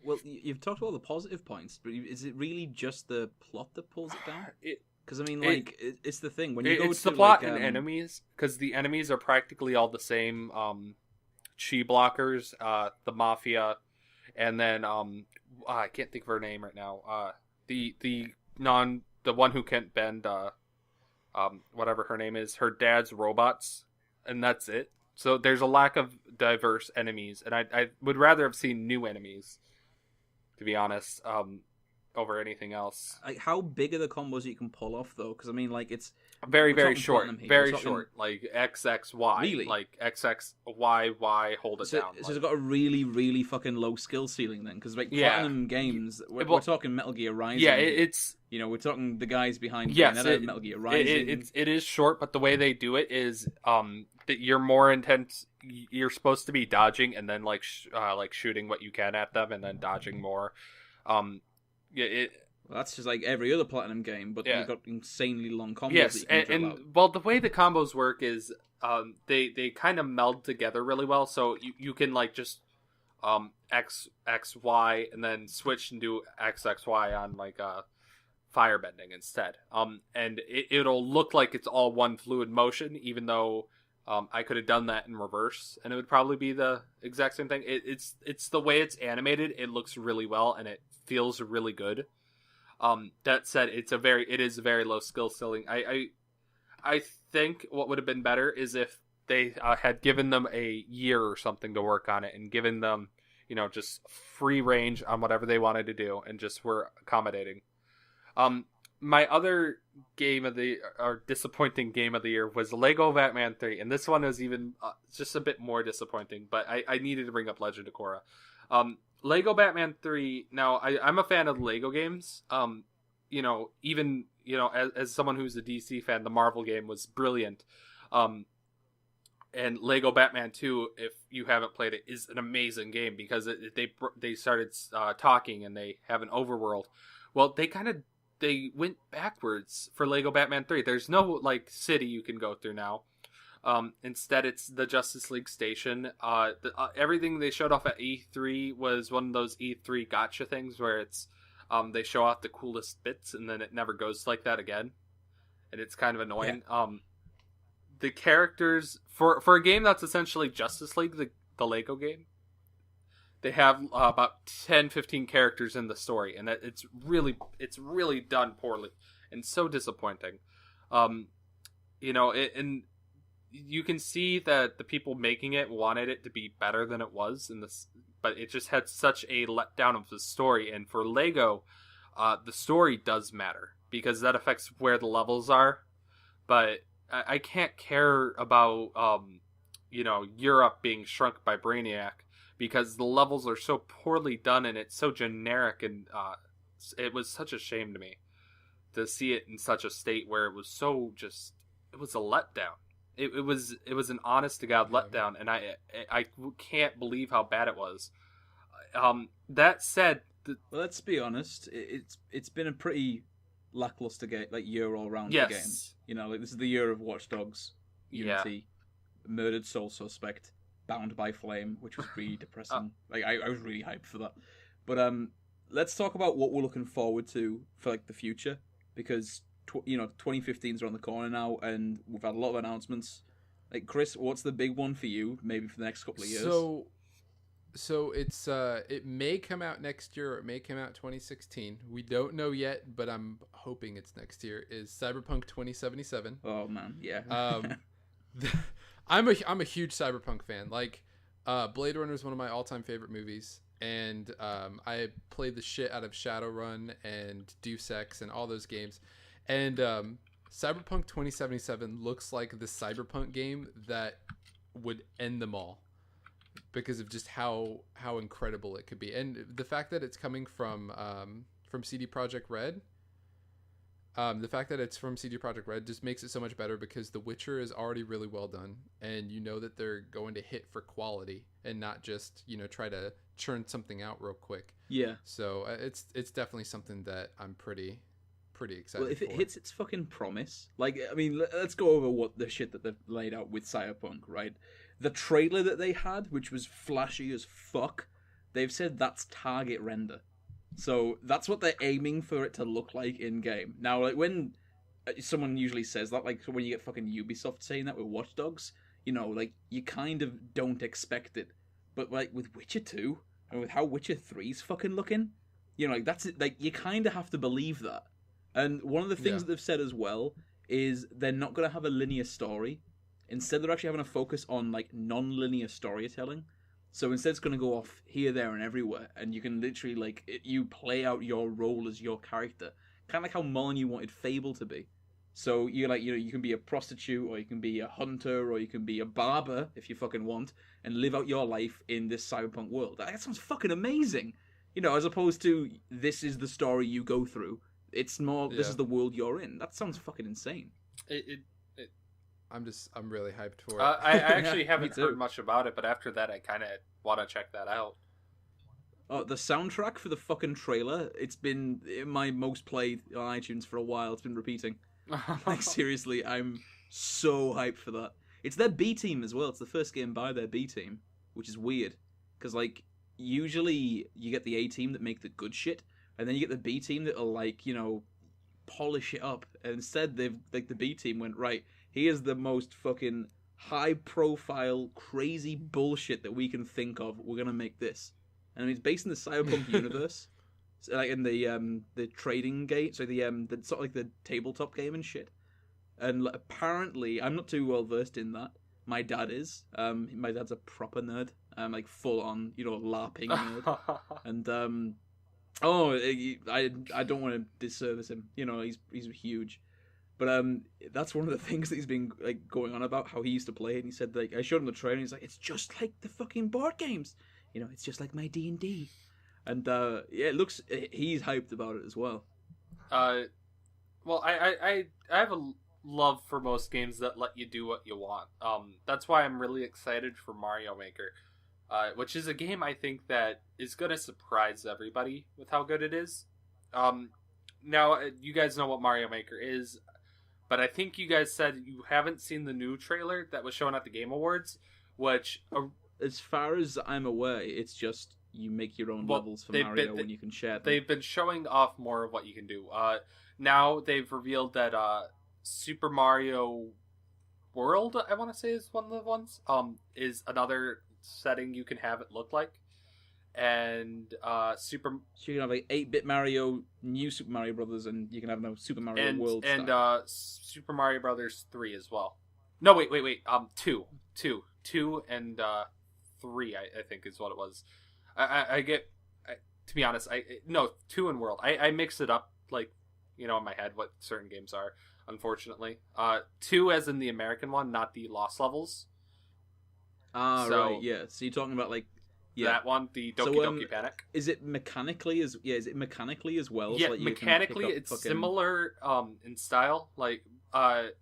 Well, you've talked about the positive points, but is it really just the plot that pulls it down? Because it's the thing when you go to the plot and enemies, because the enemies are practically all the same. Chi blockers, the mafia, and then I can't think of her name right now. The one who can't bend, whatever her name is, her dad's robots, and that's it. So there's a lack of diverse enemies, and I would rather have seen new enemies, to be honest, over anything else. How big are the combos that you can pull off, though? Because it's very short, short, like XXY, really? Like XXYY, hold it down. So it's got a really, really fucking low skill ceiling then, because Platinum games, we're talking Metal Gear Rising. Yeah, it's we're talking the guys behind Metal Gear Rising. It is short, but the way they do it is that you're more intense. You're supposed to be dodging and then shooting what you can at them, and then dodging more. That's just like every other Platinum game, but you've got insanely long combos. Yes, that you can the way the combos work is they kind of meld together really well. So you can just X Y and then switch and do XXY on firebending instead. And it'll look like it's all one fluid motion, even though I could have done that in reverse, and it would probably be the exact same thing. It's the way it's animated. It looks really well, and it feels really good. That said, it is a very low skill ceiling. I think what would have been better is if they had given them a year or something to work on it, and given them, just free range on whatever they wanted to do, and just were accommodating. My other disappointing game of the year was Lego Batman 3, and this one was even just a bit more disappointing, but I needed to bring up Legend of Korra. Lego Batman 3, now I'm a fan of Lego games. Even as someone who's a DC fan, the Marvel game was brilliant. And Lego Batman 2, if you haven't played it, is an amazing game, because they started talking, and they have an overworld. Well, they went backwards for Lego Batman 3. There's no city you can go through now. Instead, it's the Justice League station. Everything they showed off at E3 was one of those E3 gotcha things where it's they show off the coolest bits and then it never goes like that again, and it's kind of annoying. Yeah. The characters for a game that's essentially Justice League, the Lego game, they have about 10-15 characters in the story, and it's really done poorly and so disappointing. And you can see that the people making it wanted it to be better than it was in this, but it just had such a letdown of the story. And for Lego, the story does matter because that affects where the levels are. But I can't care about Europe being shrunk by Brainiac because the levels are so poorly done and it's so generic, and it was such a shame to me to see it in such a state where it was it was a letdown. It was an honest to God letdown, and I can't believe how bad it was. That said, well, let's be honest. It's been a pretty lackluster year all round yes. for games. This is the year of Watch Dogs, Unity, Murdered Soul Suspect, Bound by Flame, which was really depressing. I was really hyped for that. But let's talk about what we're looking forward to for the future, because 2015's around the corner now, and we've had a lot of announcements. Chris, what's the big one for you, maybe for the next couple of years? So it's it may come out next year, or it may come out 2016. We don't know yet, but I'm hoping it's next year. Is Cyberpunk 2077? Oh man, yeah. I'm a huge Cyberpunk fan. Blade Runner is one of my all-time favorite movies. And I played the shit out of Shadowrun and Deus Ex and all those games. And Cyberpunk 2077 looks like the Cyberpunk game that would end them all because of just how incredible it could be. And the fact that it's coming from CD Projekt Red, just makes it so much better because The Witcher is already really well done, and you know that they're going to hit for quality and not just try to churn something out real quick. Yeah. So it's definitely something that I'm pretty excited. Well, if it hits its fucking promise, let's go over what the shit that they've laid out with Cyberpunk, right? The trailer that they had, which was flashy as fuck, they've said that's target render. So that's what they're aiming for it to look like in game. Now, when someone usually says that, when you get fucking Ubisoft saying that with Watch Dogs, you kind of don't expect it. But with Witcher 2 and with how Witcher 3's fucking looking, that's it. You kind of have to believe that. And one of the things that they've said as well is they're not going to have a linear story. Instead, they're actually having a focus on non-linear storytelling. So instead, it's going to go off here, there, and everywhere, and you can literally you play out your role as your character, kind of like how Molyneux wanted Fable to be. So you can be a prostitute, or you can be a hunter, or you can be a barber if you fucking want, and live out your life in this cyberpunk world. That sounds fucking amazing, as opposed to this is the story you go through. It's more this is the world you're in. That sounds fucking insane. I'm really hyped for it. I actually haven't heard much about it, but after that, I kind of want to check that out. The soundtrack for the fucking trailer, it's been my most played on iTunes for a while. It's been repeating. Seriously, I'm so hyped for that. It's their B team as well. It's the first game by their B team, which is weird. Because, usually you get the A team that make the good shit, and then you get the B team that'll, polish it up. And instead, the B team went, right, here's the most fucking high-profile, crazy bullshit that we can think of. We're gonna make this, and it's based in the cyberpunk universe, so, in the trading game, so the sort of the tabletop game and shit. And apparently, I'm not too well versed in that. My dad is. My dad's a proper nerd. Full on, LARPing nerd. And I don't want to disservice him. He's huge. But that's one of the things that he's been going on about, how he used to play it. And he said I showed him the trailer, and he's like, it's just like the fucking board games. It's just like my D&D. And it looks, he's hyped about it as well. Well, I have a love for most games that let you do what you want. That's why I'm really excited for Mario Maker, which is a game I think that is going to surprise everybody with how good it is. Now, you guys know what Mario Maker is. but I think you guys said you haven't seen the new trailer that was shown at the Game Awards, which As far as I'm aware, it's just you make your own levels for Mario and you can share them. They've been showing off more of what you can do. Now they've revealed that Super Mario World, I want to say, is one of the ones. Is another setting you can have it look like, and So you can have like 8-bit Mario, New Super Mario Brothers, and you can have no Super Mario World and style. Super Mario Brothers 3 as well. No, wait. Two, and 3. I think is what it was. I get, to be honest, no, 2 and World. I mix it up, like, in my head what certain games are. Unfortunately, 2 as in the American one, not the Lost Levels. Right, yeah. So you're talking about like that one, the Doki Doki Panic. Is it mechanically as well? Yeah, So, like, mechanically it's similar in style. Like the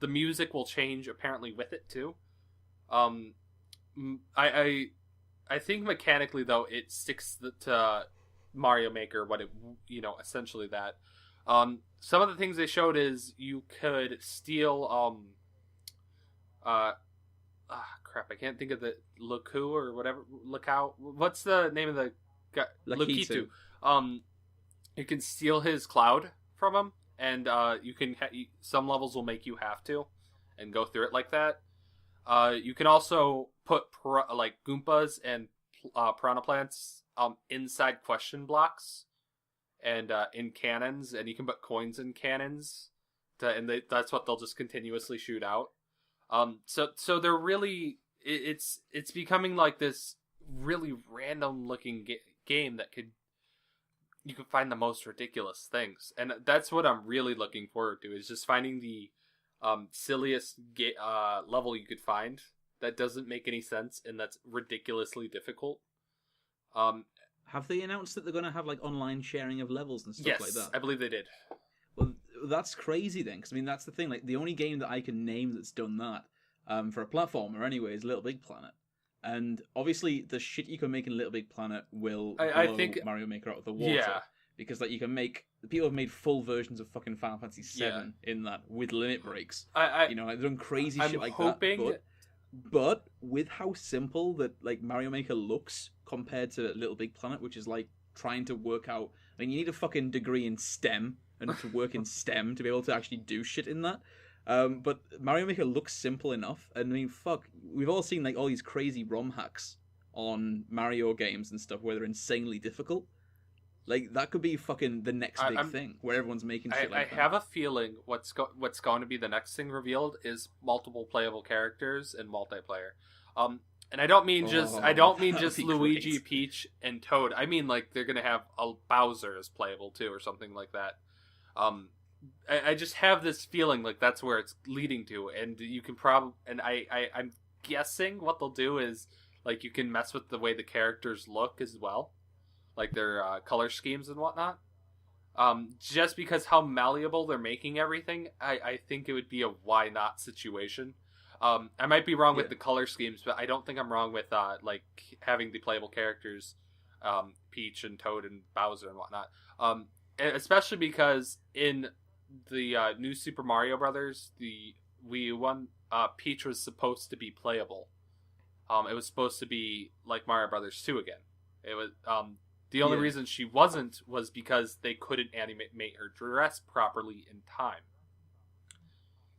music will change apparently with it too. I think mechanically though it sticks to Mario Maker, what it essentially that. Some of the things they showed is you could steal crap, I can't think of the Luku or whatever. Lukau. What's the name of the guy? Lukitu. You can steal his cloud from him, and you can. Some levels will make you have to, and go through it like that. You can also put like Goombas and Piranha Plants inside question blocks, and in cannons, and you can put coins in cannons, that's what they'll just continuously shoot out. So they're really it's becoming like this really random looking game that you could find the most ridiculous things, and that's what I'm really looking forward to, is just finding the silliest level you could find that doesn't make any sense and that's ridiculously difficult. Have they announced that they're going to have like online sharing of levels and stuff like that? Yes, I believe they did. Well, that's crazy then, because I mean that's the thing. Like the only game that I can name that's done that for a platformer anyway is Little Big Planet, and obviously the shit you can make in Little Big Planet will I blow think Mario Maker out of the water. Yeah. Because like you can make people have made full versions of fucking Final Fantasy VII in that with limit breaks. Like they've done crazy shit like that. But with how simple that like Mario Maker looks compared to Little Big Planet, which is like trying to work out. I mean, you need a fucking degree in STEM and to work in STEM to be able to actually do shit in that. But Mario Maker looks simple enough, and I mean, fuck, we've all seen like all these crazy ROM hacks on Mario games and stuff where they're insanely difficult. Like that could be fucking the next big thing where everyone's making shit like that. I have a feeling what's going to be the next thing revealed is multiple playable characters and multiplayer. And I don't mean just Luigi, great. Peach, and Toad. I mean like they're gonna have a Bowser as playable too, or something like that. I just have this feeling like that's where it's leading to, and you can I'm guessing what they'll do is like you can mess with the way the characters look as well, like their color schemes and whatnot. Just because how malleable they're making everything, I think it would be a why not situation. I might be wrong with the color schemes, but I don't think I'm wrong with like having the playable characters, Peach and Toad and Bowser and whatnot. Especially because in the new Super Mario Brothers, the Wii one, Peach was supposed to be playable. It was supposed to be like Mario Brothers 2 again. It was the only reason she wasn't was because they couldn't animate her dress properly in time.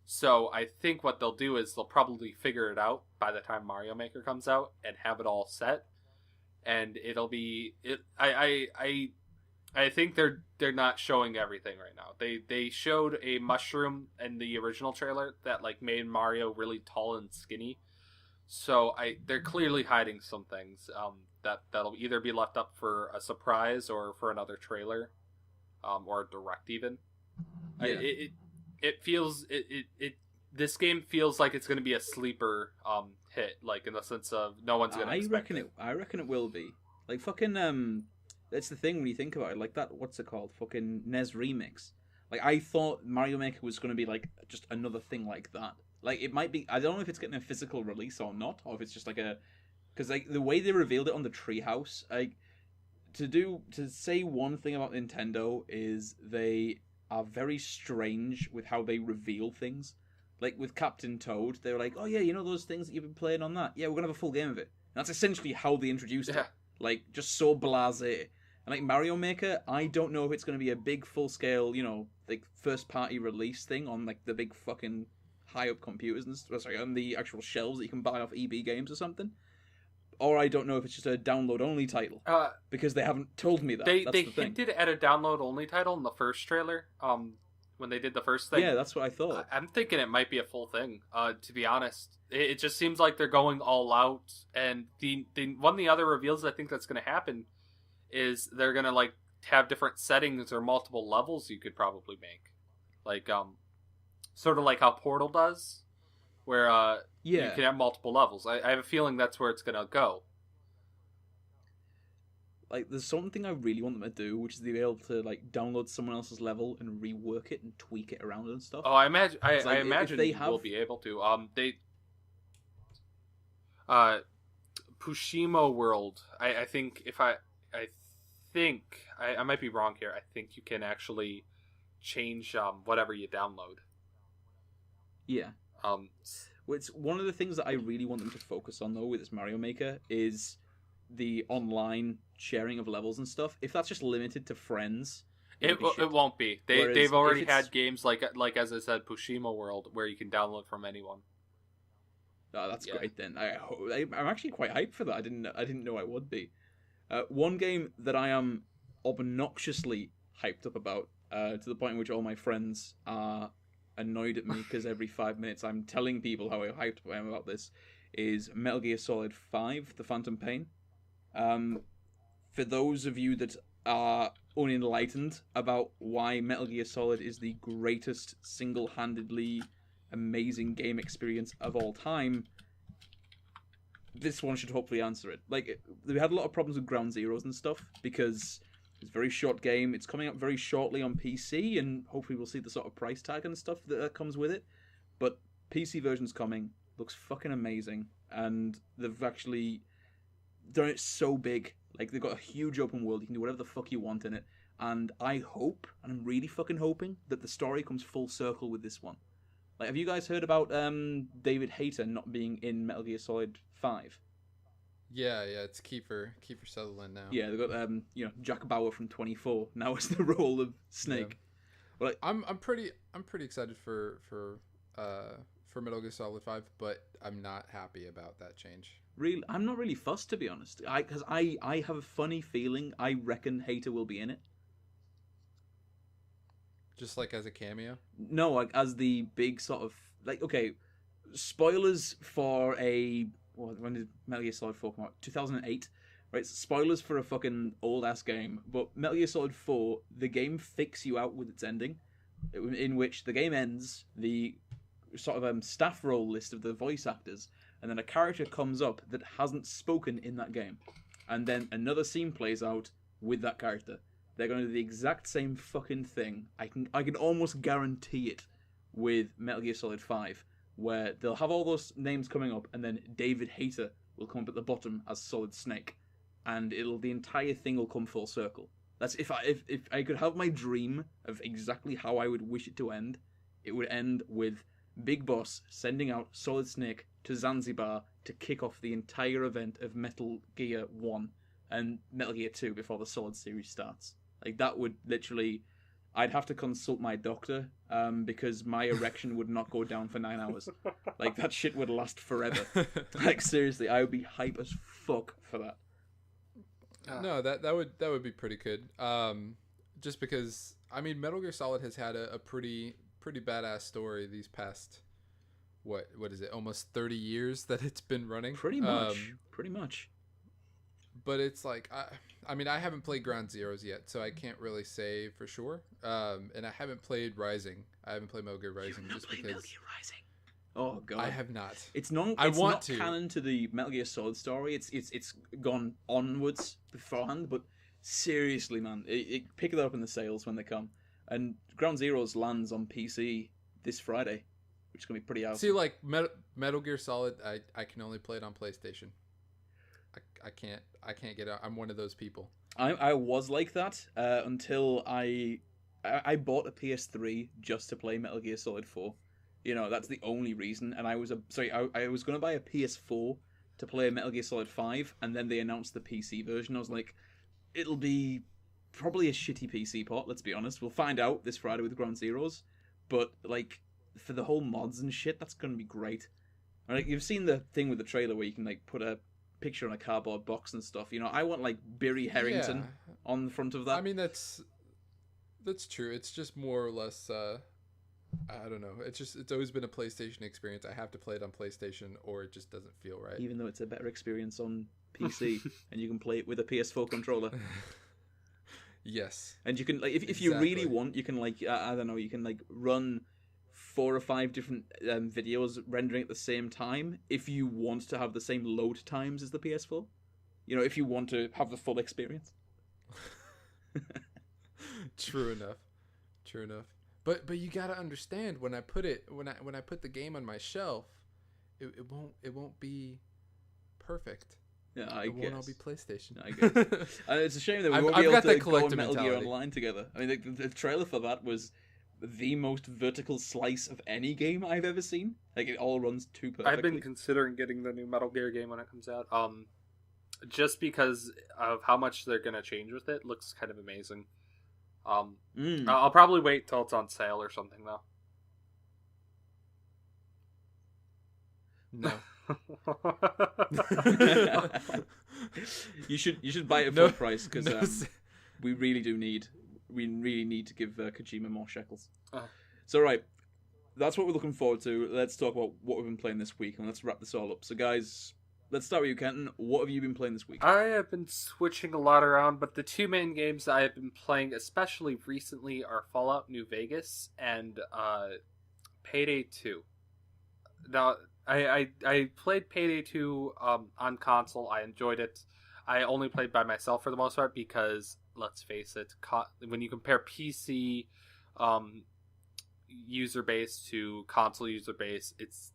So I think what they'll do is they'll probably figure it out by the time Mario Maker comes out and have it all set, and it'll be it. I think they're not showing everything right now. They showed a mushroom in the original trailer that like made Mario really tall and skinny. So they're clearly hiding some things that'll either be left up for a surprise or for another trailer, or a direct even. Yeah. It feels this game feels like it's going to be a sleeper hit, like in the sense of no one's going to expect it. I reckon it will be. Like fucking that's the thing when you think about it. Like that, what's it called? Fucking NES Remix. Like I thought Mario Maker was going to be like just another thing like that. Like it might be. I don't know if it's getting a physical release or not, or if it's just like because like the way they revealed it on the Treehouse, like to say one thing about Nintendo is they are very strange with how they reveal things. Like with Captain Toad, they were like, "Oh yeah, you know those things that you've been playing on that? Yeah, we're gonna have a full game of it." And that's essentially how they introduced it. Like just so blasé. And like Mario Maker, I don't know if it's going to be a big full scale, like first party release thing on like the big fucking high up computers and on the actual shelves that you can buy off EB Games or something. Or I don't know if it's just a download only title because they haven't told me that. They hinted at a download only title in the first trailer. When they did the first thing. Yeah, that's what I thought. I'm thinking it might be a full thing. To be honest, it just seems like they're going all out. And one of the other reveals I think that's going to happen is they're gonna like have different settings or multiple levels you could probably make, like sort of like how Portal does, where you can have multiple levels. I have a feeling that's where it's gonna go. Like, there's something I really want them to do, which is to be able to like download someone else's level and rework it and tweak it around and stuff. Oh, I imagine. I imagine they will be able to. Pushimo World. I think I might be wrong here. I think you can actually change whatever you download. Yeah. It's one of the things that I really want them to focus on though with this Mario Maker is the online sharing of levels and stuff. If that's just limited to friends, it won't be. They've already had games like as I said, Pushimo World, where you can download from anyone. Oh, that's great then. I'm actually quite hyped for that. I didn't know I would be. One game that I am obnoxiously hyped up about, to the point in which all my friends are annoyed at me because every 5 minutes I'm telling people how hyped I am about this, is Metal Gear Solid 5, The Phantom Pain. For those of you that are unenlightened about why Metal Gear Solid is the greatest single-handedly amazing game experience of all time, this one should hopefully answer it. Like, we had a lot of problems with Ground Zeroes and stuff because it's a very short game. It's coming up very shortly on PC, and hopefully we'll see the sort of price tag and stuff that comes with it. But PC version's coming. Looks fucking amazing, and they've actually done it so big. Like, they've got a huge open world. You can do whatever the fuck you want in it. And I hope, and I'm really fucking hoping, that the story comes full circle with this one. Like, have you guys heard about David Hayter not being in Metal Gear Solid 5? Yeah, it's Kiefer Sutherland now. Yeah, they've got Jack Bauer from 24 now as the role of Snake. Yeah. Well, I'm pretty excited for Metal Gear Solid 5, but I'm not happy about that change. Really, I'm not really fussed, to be honest. Because I have a funny feeling I reckon Hayter will be in it. Just like as a cameo? No, like as the big sort of like, okay, spoilers for when did Metal Gear Solid 4 come out? 2008, right? Spoilers for a fucking old ass game, but Metal Gear Solid 4, the game fakes you out with its ending, in which the game ends, the sort of staff roll list of the voice actors, and then a character comes up that hasn't spoken in that game, and then another scene plays out with that character. They're going to do the exact same fucking thing. I can almost guarantee it with Metal Gear Solid 5, where they'll have all those names coming up, and then David Hayter will come up at the bottom as Solid Snake, and the entire thing will come full circle. That's if I could have my dream of exactly how I would wish it to end, it would end with Big Boss sending out Solid Snake to Zanzibar to kick off the entire event of Metal Gear 1 and Metal Gear 2 before the Solid series starts. Like, that would literally... I'd have to consult my doctor, because my erection would not go down for 9 hours. Like, that shit would last forever. Like, seriously, I would be hype as fuck for that. No, that would be pretty good. Just because, I mean, Metal Gear Solid has had a pretty badass story these past, what is it, almost 30 years that it's been running? Pretty much. But it's like, I mean, I haven't played Ground Zeroes yet, so I can't really say for sure. And I haven't played Rising. I haven't played Metal Gear Rising just because. Metal Gear Rising. Oh god, I have not. It's not canon to the Metal Gear Solid story. It's gone onwards beforehand, but seriously, man, pick it up in the sales when they come. And Ground Zeroes lands on PC this Friday, which is gonna be pretty awesome. See, like Metal Gear Solid, I can only play it on PlayStation. I can't get out. I'm one of those people. I was like that until I bought a PS3 just to play Metal Gear Solid 4. You know, that's the only reason. And I was going to buy a PS4 to play Metal Gear Solid 5, and then they announced the PC version. I was like, it'll be probably a shitty PC port, let's be honest. We'll find out this Friday with Ground Zeroes. But, like, for the whole mods and shit, that's going to be great. Like, you've seen the thing with the trailer where you can, like, put a picture on a cardboard box and stuff. You know, I want, like, Barry Harrington on the front of that. I mean, that's true. It's just more or less, I don't know. It's always been a PlayStation experience. I have to play it on PlayStation or it just doesn't feel right. Even though it's a better experience on PC and you can play it with a PS4 controller. Yes. And you can, like, if you really want, you can, like, I don't know, you can, like, run 4 or 5 different videos rendering at the same time if you want to have the same load times as the PS4. You know, if you want to have the full experience. True enough. But you gotta understand, when I put the game on my shelf, it won't be perfect. Yeah, I it guess. won't all be PlayStation. I guess. It's a shame that we won't be able to go on Metal Gear Online together. I mean, the trailer for that was the most vertical slice of any game I've ever seen. Like, it all runs too perfectly. I've been considering getting the new Metal Gear game when it comes out. Just because of how much they're gonna change with it, looks kind of amazing. I'll probably wait till it's on sale or something though. No. You should buy it full price because we really need to give Kojima more shekels. So right, that's what we're looking forward to. Let's talk about what we've been playing this week and let's wrap this all up. So guys, let's start with you, Kenton. What have you been playing this week? I have been switching a lot around, but the 2 main games I have been playing, especially recently, are Fallout New Vegas and Payday 2. Now, I played Payday 2 on console. I enjoyed it. I only played by myself for the most part because, let's face it, when you compare PC user base to console user base, it's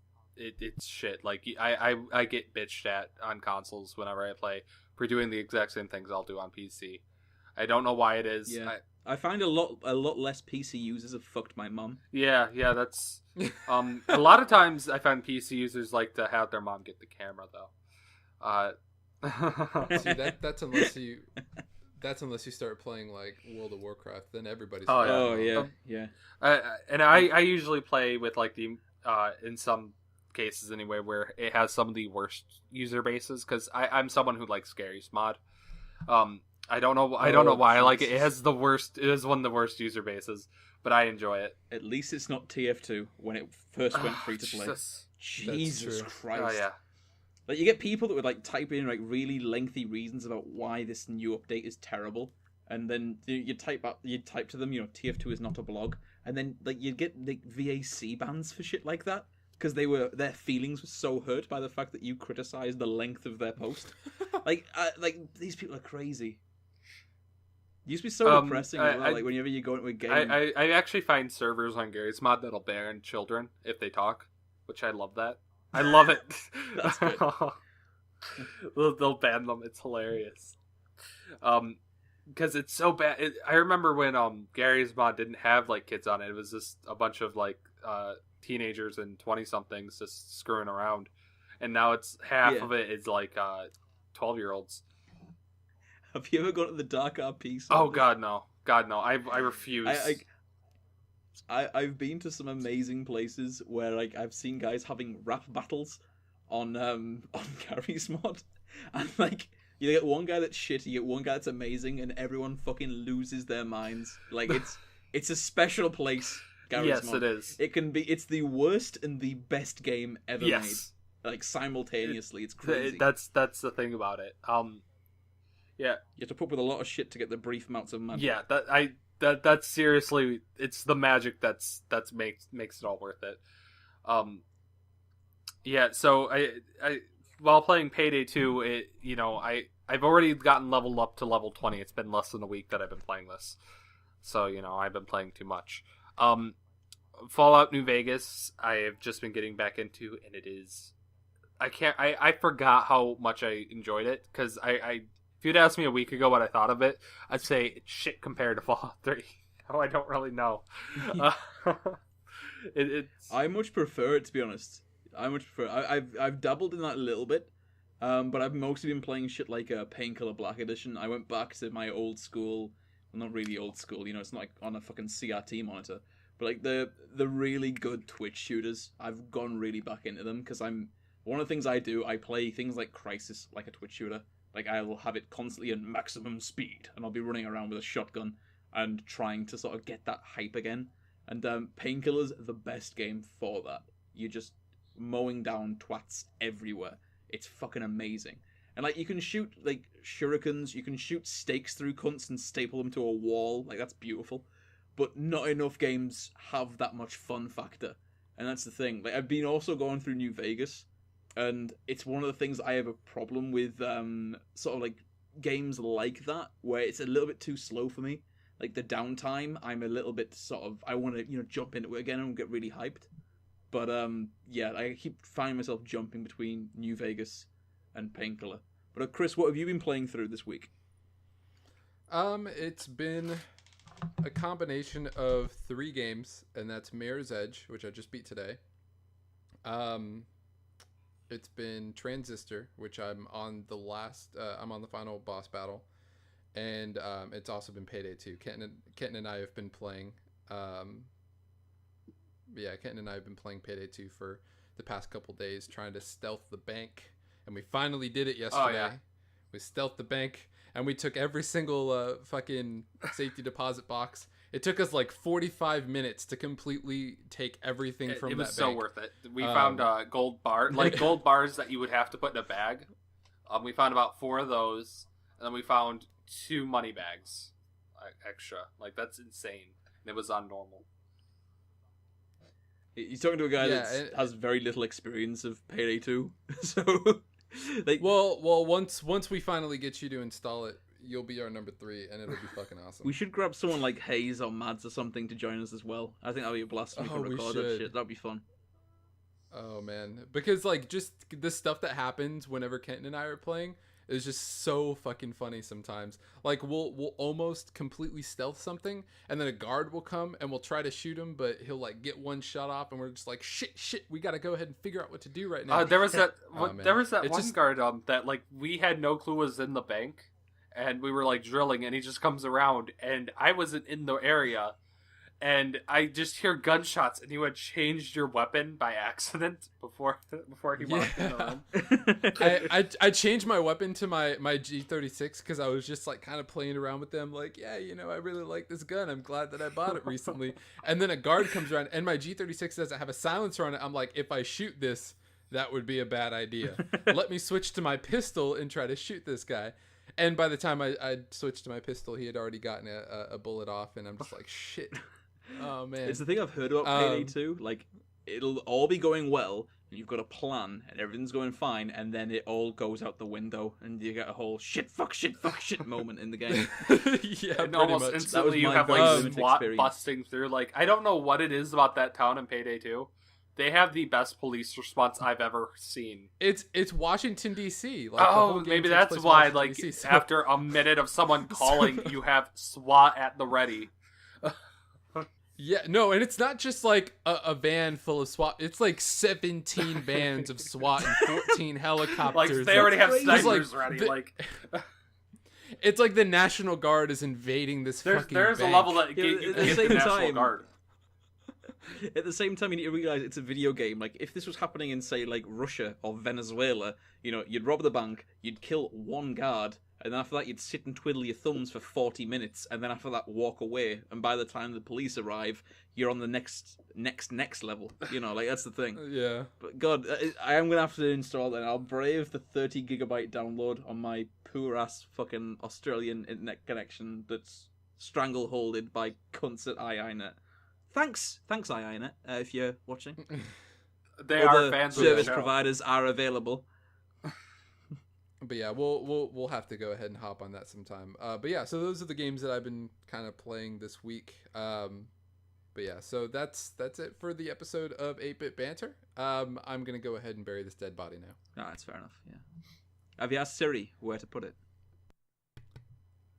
shit. Like, I get bitched at on consoles whenever I play for doing the exact same things I'll do on PC. I don't know why it is. Yeah. I find a lot less PC users have fucked my mum. Yeah, that's a lot of times I find PC users like to have their mom get the camera though. See, that's unless you start playing like World of Warcraft, then everybody's. Yeah. And I usually play with like the in some cases anyway where it has some of the worst user bases because I'm someone who likes Gary's mod. I don't know why I like it. It has the worst. It is one of the worst user bases, but I enjoy it. At least it's not TF2 when it first went free to play. Jesus Christ! Oh yeah. Like, you get people that would like type in like really lengthy reasons about why this new update is terrible, and then you type to them, you know, TF2 is not a blog, and then like you'd get like VAC bans for shit like that because their feelings were so hurt by the fact that you criticized the length of their post. like these people are crazy. It used to be so depressing as well, like whenever you go into a game. I actually find servers on Gary's mod that'll ban children if they talk, which I love that. I love it. That's good. They'll ban them. It's hilarious. Because it's so bad. I remember when Gary's mod didn't have like kids on it. It was just a bunch of like teenagers and 20-somethings just screwing around, and now it's half of it is like 12-year-olds. Have you ever gone to the Dark RP? Oh God, no! God, no! I refuse. I've been to some amazing places where like I've seen guys having rap battles on Gary's mod, and like you get one guy that's shit, you get one guy that's amazing, and everyone fucking loses their minds. Like it's a special place. Gary's mod. It is. It's the worst and the best game ever made. Like simultaneously, it's crazy. That's the thing about it. Yeah, you have to put up with a lot of shit to get the brief amounts of money. Yeah, that's seriously, it's the magic that's makes it all worth it. Yeah, so I while playing Payday 2, I've already gotten leveled up to level 20. It's been less than a week that I've been playing this, so I've been playing too much. Fallout New Vegas, I have just been getting back into, and it is, I forgot how much I enjoyed it because if you'd asked me a week ago what I thought of it, I'd say it's shit compared to Fallout 3. Oh, I don't really know. It's I much prefer it, to be honest. I much prefer. I've dabbled in that a little bit, but I've mostly been playing shit like Painkiller Black Edition. I went back to my old school, well, not really old school. It's not like on a fucking CRT monitor, but like the really good Twitch shooters. I've gone really back into them because one of the things I do. I play things like Crisis like a Twitch shooter. Like I'll have it constantly at maximum speed, and I'll be running around with a shotgun and trying to sort of get that hype again. And Painkiller's the best game for that. You're just mowing down twats everywhere. It's fucking amazing. And like you can shoot like shurikens, you can shoot stakes through cunts and staple them to a wall. Like that's beautiful. But not enough games have that much fun factor. And that's the thing. Like I've been also going through New Vegas, and it's one of the things I have a problem with sort of like games like that where it's a little bit too slow for me. Like the downtime, I'm a little bit sort of I want to jump into it again and get really hyped. But yeah, I keep finding myself jumping between New Vegas and Painkiller. But Chris, what have you been playing through this week? It's been a combination of 3 games, and that's Mirror's Edge, which I just beat today. It's been Transistor, which I'm on the final boss battle, and it's also been Payday 2. Kenton and I have been playing. Kenton and I have been playing Payday 2 for the past couple days, trying to stealth the bank, and we finally did it yesterday. Oh, yeah. We stealthed the bank, and we took every single fucking safety deposit box. It took us like 45 minutes to completely take everything from that bank. It was so worth it. We found gold bars that you would have to put in a bag. We found about 4 of those, and then we found 2 money bags extra. Like that's insane. And it was on normal. He's talking to a guy that has very little experience of Payday 2, so like. Well, once we finally get you to install it, you'll be our number 3, and it'll be fucking awesome. We should grab someone like Hayes or Mads or something to join us as well. I think that'll be a blast. We can record that shit. That'd be fun. Oh man, because like just the stuff that happens whenever Kenton and I are playing is just so fucking funny sometimes. Like we'll almost completely stealth something, and then a guard will come and we'll try to shoot him, but he'll like get one shot off, and we're just like shit. We gotta go ahead and figure out what to do right now. There was that one guard that like we had no clue was in the bank, and we were like drilling, and he just comes around, and I wasn't in the area. And I just hear gunshots, and you had changed your weapon by accident before he walked in the room. I changed my weapon to my G36 because I was just like kind of playing around with them. Like, yeah, I really like this gun. I'm glad that I bought it recently. And then a guard comes around, and my G36 doesn't have a silencer on it. I'm like, if I shoot this, that would be a bad idea. Let me switch to my pistol and try to shoot this guy. And by the time I switched to my pistol, he had already gotten a bullet off, and I'm just like, shit. Oh man, it's the thing I've heard about Payday 2. Like, it'll all be going well, and you've got a plan, and everything's going fine, and then it all goes out the window, and you get a whole shit moment in the game. Yeah, and almost much. instantly you have like SWAT busting through. Like, I don't know what it is about that town in Payday 2. They have the best police response I've ever seen. It's Washington D.C. Like, maybe that's why. Like DC, so. After a minute of someone calling, you have SWAT at the ready. Yeah, no, and it's not just like a van full of SWAT. It's like 17 vans of SWAT and 14 helicopters. Like they already have snipers ready. It's like the National Guard is invading this fucking There's bank. a level that you get the National Guard. At the same time, you need to realize it's a video game. Like, if this was happening in, say, like Russia or Venezuela, you'd rob the bank, you'd kill one guard, and then after that, you'd sit and twiddle your thumbs for 40 minutes, and then after that, walk away. And by the time the police arrive, you're on the next level. Like, that's the thing. Yeah. But God, I am gonna have to install that. I'll brave the 30 gigabyte download on my poor ass fucking Australian internet connection that's strangleholded by cunts at iiNet. Thanks, iiNet, if you're watching. They are fans of the service show. providers are available. But yeah, we'll have to go ahead and hop on that sometime. But yeah, so those are the games that I've been kind of playing this week. But yeah, so that's it for the episode of 8-Bit Banter. I'm gonna go ahead and bury this dead body now. No, that's fair enough. Yeah. Have you asked Siri where to put it?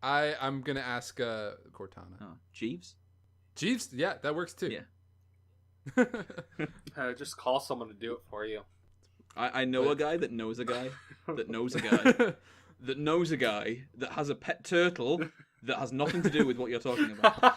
I'm gonna ask Cortana. Oh, Jeeves. Jeeves, yeah, that works too. Yeah. Just call someone to do it for you. I know a guy that knows a guy that knows a guy that knows a guy that has a pet turtle that has nothing to do with what you're talking about.